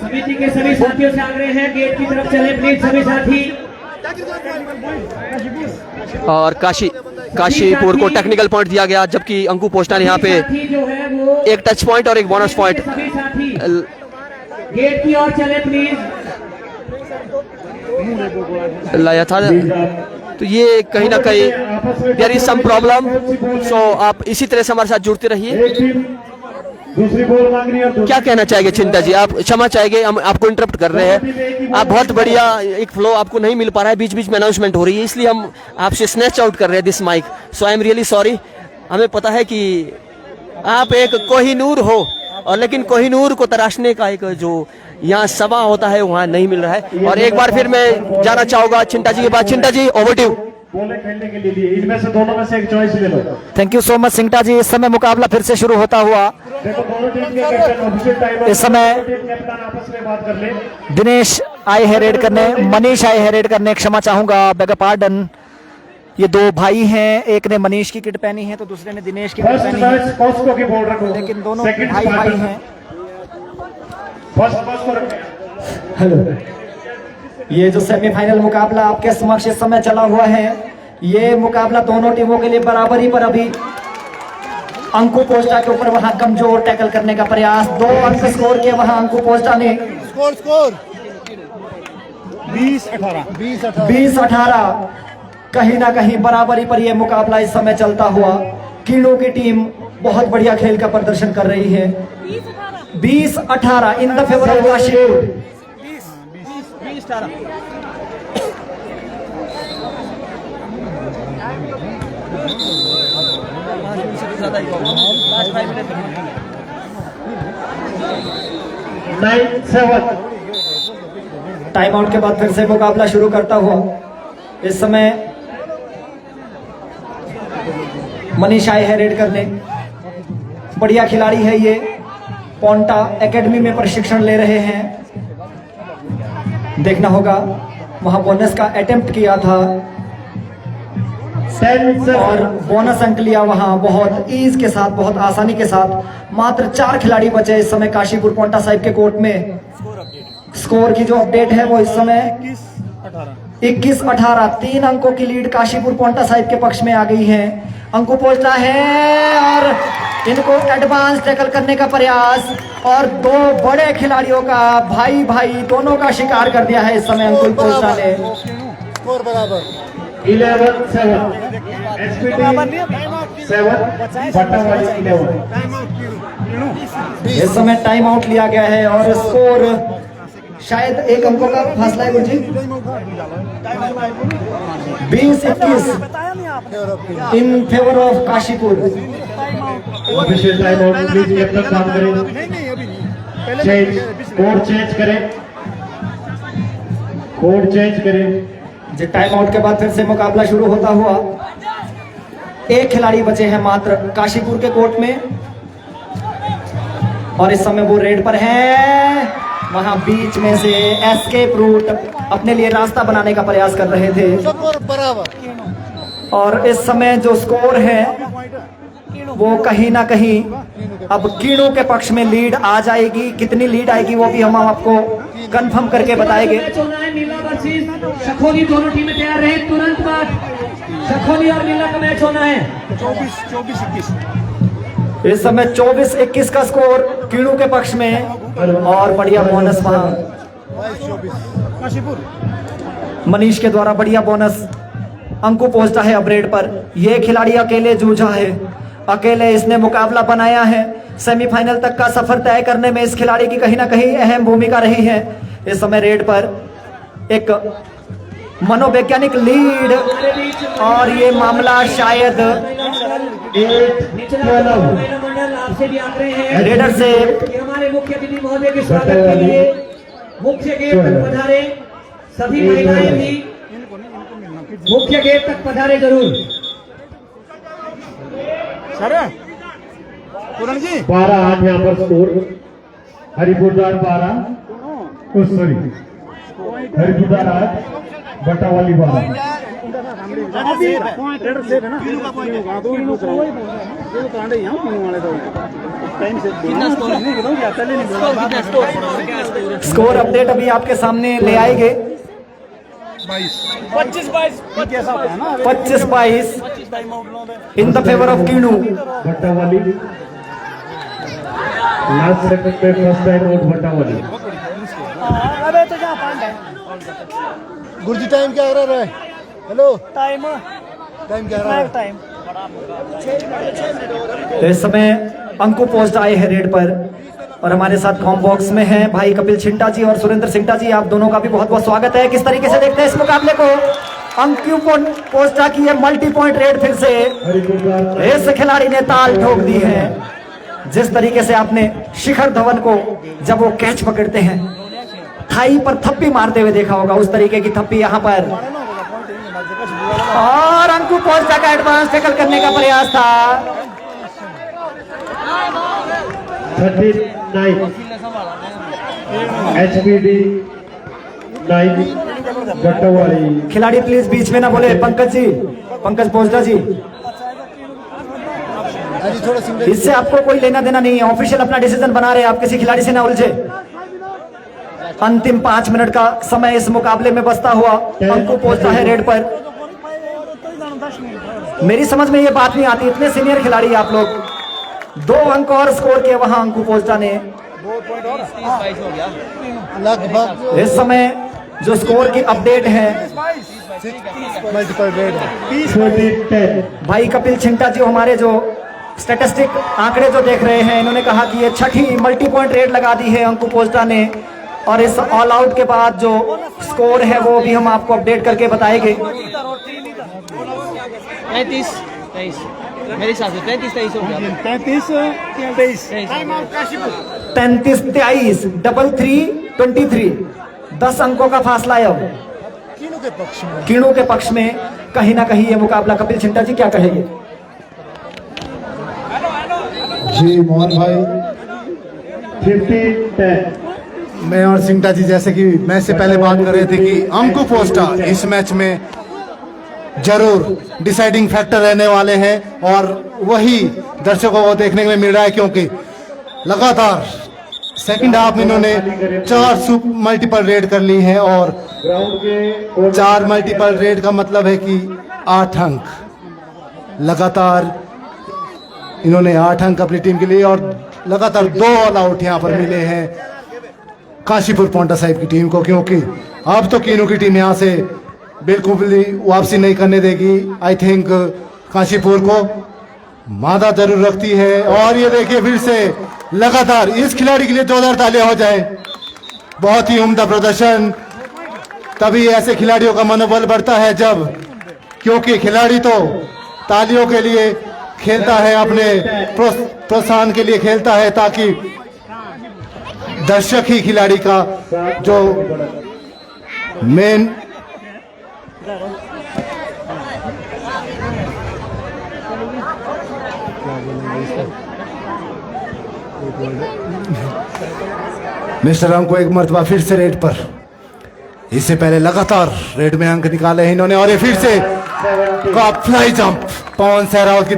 समिति के सभी साथियों से आग्रह है गेट की तरफ चले प्लीज सभी साथी। और काशीपुर को टेक्निकल पॉइंट दिया गया, जबकि अंकु पोस्टा ने यहाँ पे एक टच पॉइंट और एक बोनस पॉइंट गेट की ओर चले प्लीज लाया था। तो ये कहीं ना कहीं देयर इज सम प्रॉब्लम, सो आप इसी तरह से हमारे साथ जुड़ते रहिए। दूसरी बॉल मांग रही है। क्या कहना चाहेंगे चिंता जी? आप क्षमा चाहेंगे, हम आपको इंटरप्ट कर रहे हैं। आप बहुत बढ़िया, एक फ्लो आपको नहीं मिल पा रहा है, बीच बीच में अनाउंसमेंट हो रही है, इसलिए हम आपसे स्नैच आउट कर रहे हैं this mic. So I am really sorry. हमें पता है कि आप एक कोहिनूर हो, और लेकिन कोहिनूर को तराशने का एक जो यहाँ सभा होता है वहाँ नहीं मिल रहा है। और एक बार फिर मैं जाना चाहूंगा चिंटा जी के बाद। चिंटा जी ओवर टू यू। बोले खेलने के लिए इनमें से दोनों में से एक चॉइस ले लो। Thank you so much Sinta ji. इस समय मुकाबला फिर से शुरू होता हुआ, देखो दोनों टीम के कैप्टन ऑफिशियल टाइम, इस समय कैप्टन आपस में बात कर ले। दिनेश आए हैं रेड करने, मनीष आए हैं रेड करने, क्षमा चाहूंगा, बेगर पार्डन। ये दो भाई हैं, एक ने मनीष की किट पहनी है तो दूसरे ने दिनेश की किट पहनी है, कॉस्को की बॉल रखो, लेकिन दोनों भाई भाई हैं। फर्स्ट को रखो। हेलो, ये जो सेमीफाइनल मुकाबला आपके समक्ष इस समय चला हुआ है, ये मुकाबला दोनों टीमों के लिए बराबरी पर। अभी अंकु पोस्टा के ऊपर वहां कमजोर टैकल करने का प्रयास, 2 अंक स्कोर किए वहां अंकु पोस्टा ने। स्कोर 20-18 कहीं ना कहीं बराबरी पर यह मुकाबला इस समय चलता हुआ। कीड़ों की टीम बहुत बढ़िया खेल का प्रदर्शन कर रही है। 20-18 इन the favour of Kashipur. Time out के बाद फिर से मुकाबला शुरू करता हुआ इस समय मनीष आए है रेड करने। बढ़िया खिलाड़ी है ये, पोंटा एकेडमी में प्रशिक्षण ले रहे हैं। देखना होगा, वहां बोनस का अटेम्प्ट किया था और बोनस अंक लिया वहां बहुत ईज के साथ, बहुत आसानी के साथ। मात्र 4 खिलाड़ी बचे इस समय काशीपुर पोंटा साहिब के कोर्ट में। स्कोर की जो अपडेट है वो इस समय 21-18, 3 अंकों की लीड काशीपुर पोंटा साहिब के पक्ष में आ गई है। अंकु पहुंचता है और इनको एडवांस टैकल करने का प्रयास, और 2 बड़े खिलाड़ियों का भाई दोनों का शिकार कर दिया है इस समय अंकुल पोस्टा ने। स्कोर बराबर 11-7, SPD 7, बट्टावाली 11। इस समय टाइम आउट लिया गया है और स्कोर शायद 1 अंकों का फासला है गुरुजी। 20-21 इन favour of Kashipur. Official time out please, जब तक काम करें चेंज, कोड चेंज करें, कोड चेंज करें। जो टाइम आउट के बाद फिर से मुकाबला शुरू होता हुआ। 1 खिलाड़ी बचे हैं मात्र काशीपुर के कोर्ट में, और इस समय वो रेड पर हैं। वहां बीच में से एस्केप रूट अपने लिए रास्ता बनाने का प्रयास कर रहे थे। स्कोर बराबर। और इस समय जो स्कोर है वो कहीं ना कहीं अब कीड़ों के पक्ष में लीड आ जाएगी। कितनी लीड आएगी वो भी हम आपको कंफर्म करके बताएंगे। नीला वर्सेस शखोली, दोनों टीमें तैयार रहे। तुरंत बाद शखोली और नीला का मैच होना है। 24-21। इस समय 24-21 का स्कोर कीड़ों के पक्ष में, और बढ़िया बोनस वहां 22-24 मनीष के द्वारा बढ़िया बोनस। अंकु पहुंचता है अब रेड पर। यह खिलाड़ी अकेले जूझा है, अकेले इसने मुकाबला बनाया है। सेमीफाइनल तक का सफर तय करने में इस खिलाड़ी की कहीं ना कहीं अहम भूमिका रही है। इस समय रेड पर एक मनोवैज्ञानिक लीड, और ये मामला शायद आपसे भी आग्रह है रेडर से कि हमारे मुख्य अतिथि महोदय के स्वागत के लिए मुख्य गेट तक पधारे। सभी महिलाएं भी मुख्य गेट तक पधारे जरूर। सर पूरण जी 12 आज यहाँ पर score. Haripurdhar 12, sorry Haripurdhar 8, Battawali 12। Score update अभी आपके सामने ले आएंगे। 25-22 in the favour of Kinnu. Battawali last second पे फर्स्ट टाइम आउट बट्टावाली। गुरुजी टाइम क्या रहा है? हेलो टाइम क्या रहा है? इस समय अंकु पोस्ट आए हैं रेड पर, और हमारे साथ कॉम बॉक्स में हैं भाई कपिल छिंटा जी और सुरेंद्र सिंटा जी। आप दोनों का भी बहुत बहुत स्वागत है। किस तरीके से देखते हैं इस मुकाबले को? अंकु पोस्टा की ये मल्टी पॉइंट रेड फिर से इस खिलाड़ी ने ताल ठोक दी है। जिस तरीके से आपने शिखर धवन को जब वो कैच पकड़ते हैं थाई पर थप्पी मारते हुए देखा होगा, उस तरीके की थप्पी यहाँ पर। और अंकु पोस्टा का एडवांस टैकल करने का प्रयास था। 39 HPD 9 बट्टावाली। खिलाड़ी प्लीज बीच में ना बोले। पंकज जी, पंकज पोस्टा जी, इससे आपको कोई लेना देना नहीं है। ऑफिशियल अपना डिसीजन बना रहे हैं, आप किसी खिलाड़ी से ना उलझे। अंतिम 5 मिनट का समय इस मुकाबले में बचता हुआ अंकु पहुंचता है रेड पर। मेरी समझ में ये बात नहीं आती, इतने सीनियर खिलाड़ी आप लोग। 2 अंक और स्कोर किए वहां अंकु पहुंचता ने। लगभग इस समय जो स्कोर की अपडेट है मल्टीपल रेड 40-10 भाई कपिल छिंटा जी हमारे जो स्टैटिस्टिक आंकड़े जो देख रहे हैं, इन्होंने कहा कि ये 6ठी मल्टी पॉइंट रेड लगा दी है अंकु पोस्टा ने। और इस ऑल आउट के बाद जो स्कोर है वो भी हम आपको अपडेट करके बताएंगे। 33-23 मेरे हिसाब से 33-23 हो गया। 33-23 33-23 10 अंकों का फासला है अब कीनू के पक्ष में। कीड़ों के पक्ष में कहीं ना कहीं ये मुकाबला। कपिल छिंटा जी क्या कहेंगे? जी मोहन भाई, 50-10 मैं और सिंटा जी जैसे कि मैच से पहले बात कर रहे थे कि अंकु पोस्टा इस मैच में जरूर डिसाइडिंग फैक्टर रहने वाले हैं और वही दर्शकों को देखने में मिल रहा है, क्योंकि लगातार सेकंड हाफ में इन्होंने 4 मल्टीपल रेड कर ली हैं और 4 मल्टीपल रेड का मतलब है कि 8 अंक लगातार इन्होंने 8 अंक अपनी टीम के लिए और लगातार 2 ऑल आउट यहाँ पर मिले हैं काशीपुर पोंटा साहिब की टीम को, क्योंकि अब तो कीनू की टीम यहाँ से बिल्कुल भी वापसी नहीं करने देगी। आई थिंक काशीपुर को मादा जरूर रखती है और ये देखिए फिर से लगातार इस खिलाड़ी के लिए जोरदार तालियां हो जाए। बहुत ही उम्दा प्रदर्शन, तभी ऐसे खिलाड़ियों का मनोबल बढ़ता है जब, क्योंकि खिलाड़ी तो तालियों के लिए खेलता है, अपने प्रोत्साहन के लिए खेलता है, ताकि दर्शक ही खिलाड़ी का जो मेन मिस्टर अंक को एक मर्तबा फिर से रेड पर, इससे पहले लगातार रेड में अंक निकाले हैं इन्होंने और ये फिर से फ्लाई जंप पवन सहरावत की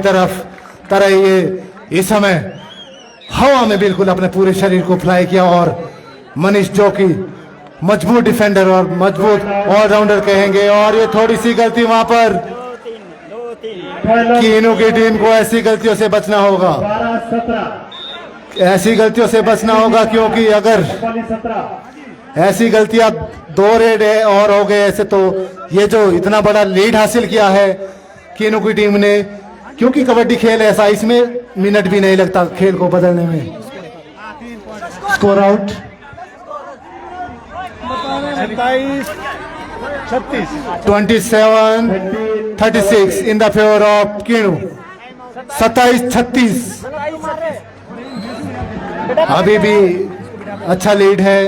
तरह ये इस समय हवा में बिल्कुल अपने पूरे शरीर को फ्लाई किया और मनीष जो कि मजबूत डिफेंडर और मजबूत ऑलराउंडर कहेंगे, और ये थोड़ी सी गलती वहां पर कीनू की टीम को ऐसी गलतियों से बचना होगा, ऐसी गलतियों से बचना होगा, क्योंकि अगर ऐसी गलतियां 2 रेड है और हो गए ऐसे, तो ये जो इतना बड़ा लीड हासिल किया है कीनू की टीम ने, क्योंकि कबड्डी खेल ऐसा, इसमें मिनट भी नहीं लगता खेल को बदलने में। Score out 27-36 in the favour of kinnow. 27-36 अभी भी अच्छा लीड है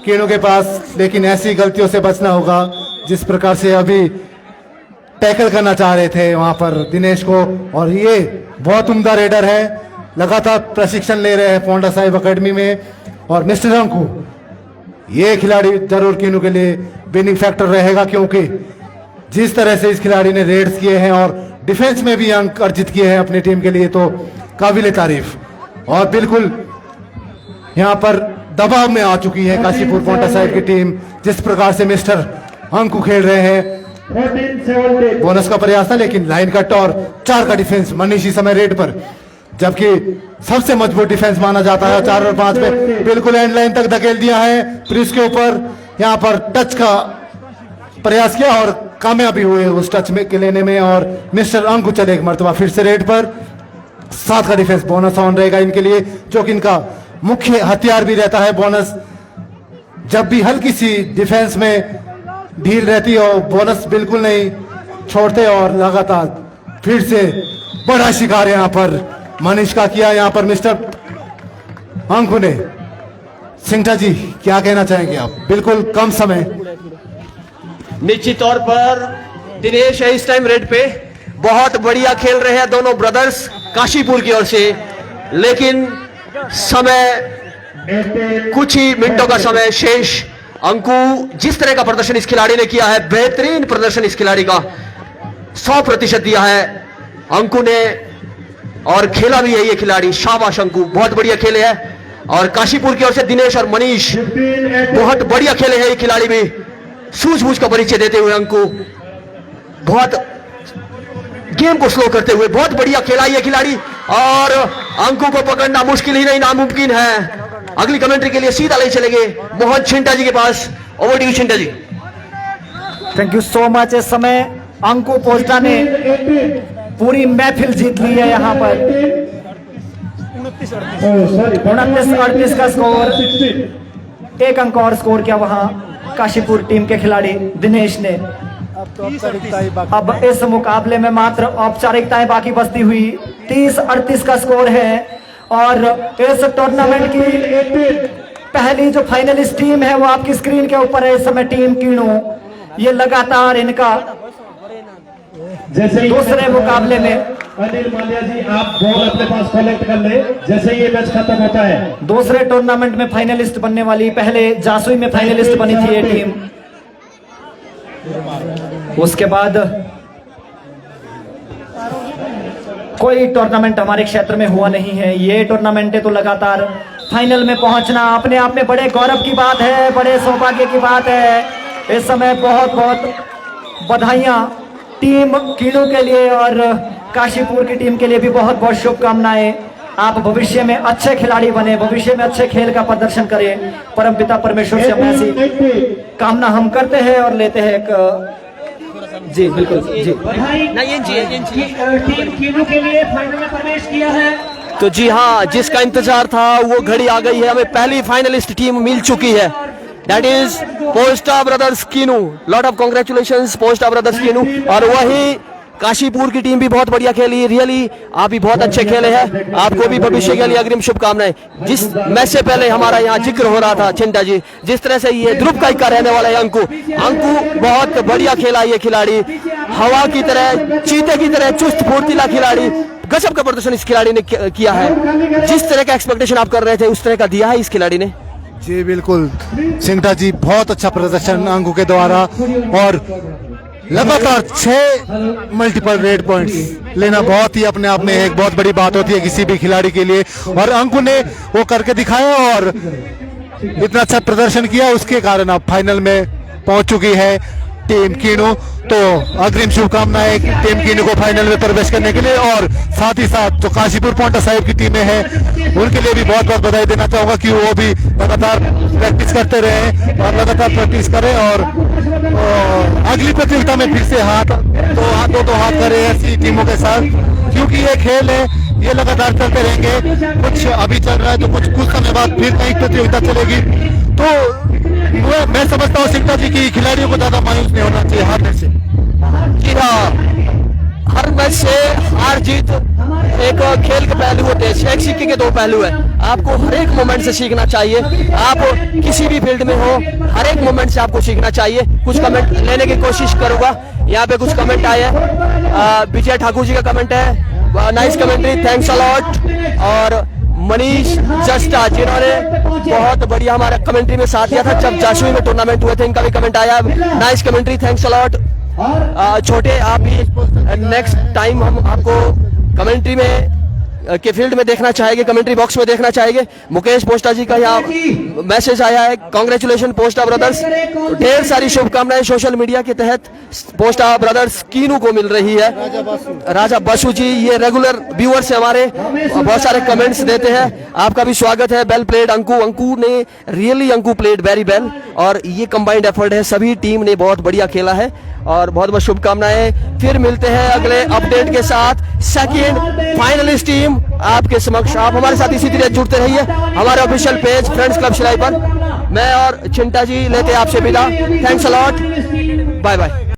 कीनू के पास, लेकिन ऐसी गलतियों से बचना होगा जिस प्रकार से अभी टैकल करना चाह रहे थे वहां पर दिनेश को, और ये बहुत उम्दा रेडर है, लगातार प्रशिक्षण ले रहे हैं पोंटा साहिब अकेडमी में, और मिस्टर अंकु ये खिलाड़ी जरूर कीनू के लिए विनिंग फैक्टर रहेगा, क्योंकि जिस तरह से इस खिलाड़ी ने रेड्स किए हैं और डिफेंस में भी अंक अर्जित किए हैं अपनी टीम के लिए, तो काबिल तारीफ। और बिल्कुल यहाँ पर दबाव में आ चुकी है काशीपुर पोंटा साहिब की टीम, जिस प्रकार से मिस्टर अंकु खेल रहे हैं। बोनस का प्रयास था लेकिन लाइन कट और 4 का डिफेंस मनीष इस समय रेड पर, जबकि सबसे मजबूत डिफेंस माना जाता है। 4 और 5 में बिल्कुल एंड लाइन तक धकेल दिया है, फिर इसके ऊपर यहाँ पर टच का प्रयास किया और कामयाबी हुए उस टच में के लेने में, और मिस्टर अंकु चले एक मरतबा फिर से रेड पर। 7 का डिफेंस बोनस ऑन रहेगा इनके लिए, जो कि इनका मुख्य हथियार भी रहता है। बोनस जब भी हल्की सी डिफेंस में ढील रहती है, बोनस बिल्कुल नहीं छोड़ते, और लगातार फिर से बड़ा शिकार यहाँ पर मनीष का किया यहाँ पर मिस्टर अंकु ने। सिंगटा जी क्या कहना चाहेंगे आप? बिल्कुल कम समय। निश्चित तौर पर दिनेश है इस टाइम रेड पे, बहुत बढ़िया खेल रहे हैं दोनों ब्रदर्स काशीपुर की ओर से, लेकिन समय कुछ ही मिनटों का समय शेष। अंकु जिस तरह का प्रदर्शन इस खिलाड़ी ने किया है, बेहतरीन प्रदर्शन इस खिलाड़ी का 100% दिया है अंकु ने, और खेला भी है ये खिलाड़ी। शाबाश अंकु, बहुत बढ़िया खेले है। और काशीपुर की ओर से दिनेश और मनीष बहुत बढ़िया खेले हैं ये खिलाड़ी भी, सूझबूझ का परिचय देते हुए अंकु, बहुत गेम को स्लो करते हुए बहुत बढ़िया खेला ये खिलाड़ी, और अंकु को पकड़ना मुश्किल ही नहीं नामुमकिन है। अगली कमेंट्री के लिए सीधा ले चलेंगे मोहन छिंटा जी के पास। Over to you Chhinta ji. Thank you so much. इस समय अंकु पोस्टा ने पूरी महफिल जीत ली है यहाँ पर। 29-38 का स्कोर, 1 अंक और स्कोर किया वहां काशीपुर टीम के खिलाड़ी दिनेश ने। अब इस मुकाबले में मात्र औपचारिकताएं बाकी बचती हुई। 30-38 का स्कोर है, और इस टूर्नामेंट की पहली जो फाइनलिस्ट टीम है वो आपकी स्क्रीन के ऊपर है इस समय, टीम कीनू। ये लगातार इनका जैसे दूसरे मुकाबले में अनिल माल्या जी आप बॉल अपने पास कलेक्ट कर ले जैसे ये मैच खत्म होता है। दूसरे टूर्नामेंट में फाइनलिस्ट बनने वाली, पहले जासुई में फाइनलिस्ट बनी थी ये टीम, उसके बाद कोई टूर्नामेंट हमारे क्षेत्र में हुआ नहीं है। ये टूर्नामेंटें तो लगातार फाइनल में पहुंचना अपने आप में बड़े गौरव की बात है, बड़े सौभाग्य की बात है। इस समय बहुत बहुत बधाइयां टीम कीनू के लिए और काशीपुर की टीम के लिए भी बहुत बहुत शुभकामनाएं। आप भविष्य में अच्छे खिलाड़ी बने, भविष्य में अच्छे खेल का प्रदर्शन करें। परमपिता परमेश्वर से हम ऐसी कामना हम करते हैं और लेते हैं एक जी बिल्कुल जी। टीम कीनू के लिए फाइनल में प्रवेश किया है। तो जी हाँ, जिसका इंतजार था वो घड़ी आ गई है। हमें पहली फाइनलिस्ट टीम मिल चुकी है, that is Posta brothers Kinnu. Lot of congratulations Posta brothers Kinnu. और वही काशीपुर की टीम भी बहुत बढ़िया खेली, रियली आप भी बहुत अच्छे खेले हैं। आपको भी भविष्य के लिए अग्रिम शुभकामनाएं। जिस मैच से पहले हमारा यहाँ जिक्र हो रहा था चिंटा जी, जिस तरह से ये ध्रुव का इक्का रहने वाला है अंकु बहुत बढ़िया खेला। ये खिलाड़ी हवा की तरह, चीते की तरह चुस्त फुर्तीला खिलाड़ी, गजब का प्रदर्शन इस खिलाड़ी ने किया है। जिस तरह का एक्सपेक्टेशन आप कर रहे थे उस तरह का दिया है इस खिलाड़ी ने। जी बिल्कुल सिंगटा जी, बहुत अच्छा प्रदर्शन अंकु के द्वारा और लगातार 6 मल्टीपल रेड पॉइंट्स लेना बहुत ही अपने आप में एक बहुत बड़ी बात होती है किसी भी खिलाड़ी के लिए। और अंकु ने वो करके दिखाया और इतना अच्छा प्रदर्शन किया, उसके कारण अब फाइनल में पहुंच चुकी है टीम कीनू। तो अग्रिम शुभकामनाएं टीम कीनू को फाइनल में प्रवेश करने के लिए। और साथ ही साथ जो काशीपुर पोंटा साहिब की टीमें हैं उनके लिए भी बहुत बहुत बधाई देना चाहूंगा कि वो भी लगातार प्रैक्टिस करते रहे और लगातार प्रैक्टिस करें और अगली प्रतियोगिता में फिर से दो हाथ करें ऐसी टीमों के साथ, क्योंकि ये खेल है, ये लगातार चलते रहेंगे। कुछ अभी चल रहा है तो कुछ समय बाद फिर नई प्रतियोगिता चलेगी। तो मैं समझता हूँ सिंगटा जी की खिलाड़ियों को ज्यादा मायूस नहीं होना चाहिए हारने से। जी हाँ, हर मैच से हार जीत एक खेल के पहलू होते हैं, एक सिक्के के दो पहलू है। आपको हर एक मोमेंट से सीखना चाहिए। आप किसी भी फील्ड में हो, हर एक मोमेंट से आपको सीखना चाहिए। कुछ कमेंट लेने की कोशिश करूंगा। यहाँ पे कुछ कमेंट आए हैं। विजय ठाकुर जी का कमेंट है, nice commentary, thanks a lot. और मनीष जस्टा जिन्होंने बहुत बढ़िया हमारा कमेंट्री में साथ दिया था जब जाशुई में टूर्नामेंट हुए थे, इनका भी कमेंट आया, nice commentary, thanks a lot. छोटे आप भी नेक्स्ट टाइम हम आपको कमेंट्री में के फील्ड में देखना चाहेंगे, कमेंट्री बॉक्स में देखना चाहेंगे। मुकेश पोस्टा जी का यहाँ मैसेज आया है, कांग्रेचुलेशन पोस्टा ब्रदर्स। ढेर सारी शुभकामनाएं सोशल मीडिया के तहत पोस्टा ब्रदर्स कीनू को मिल रही है। राजा बसु जी ये रेगुलर व्यूअर्स है हमारे, बहुत सारे कमेंट्स देते हैं। आपका भी स्वागत है। वेल प्लेड अंकु ने really Anku played very well. और ये कंबाइंड एफर्ट है, सभी टीम ने बहुत बढ़िया खेला है और बहुत बहुत शुभकामनाएं। फिर मिलते हैं अगले अपडेट के साथ। सेकंड फाइनलिस्ट टीम आपके समक्ष, आप हमारे साथ इसी तरह जुड़ते रहिए हमारे official page friends club Shillai पर। मैं और चिंटा जी लेते हैं आपसे विदा। Thanks a lot, bye bye.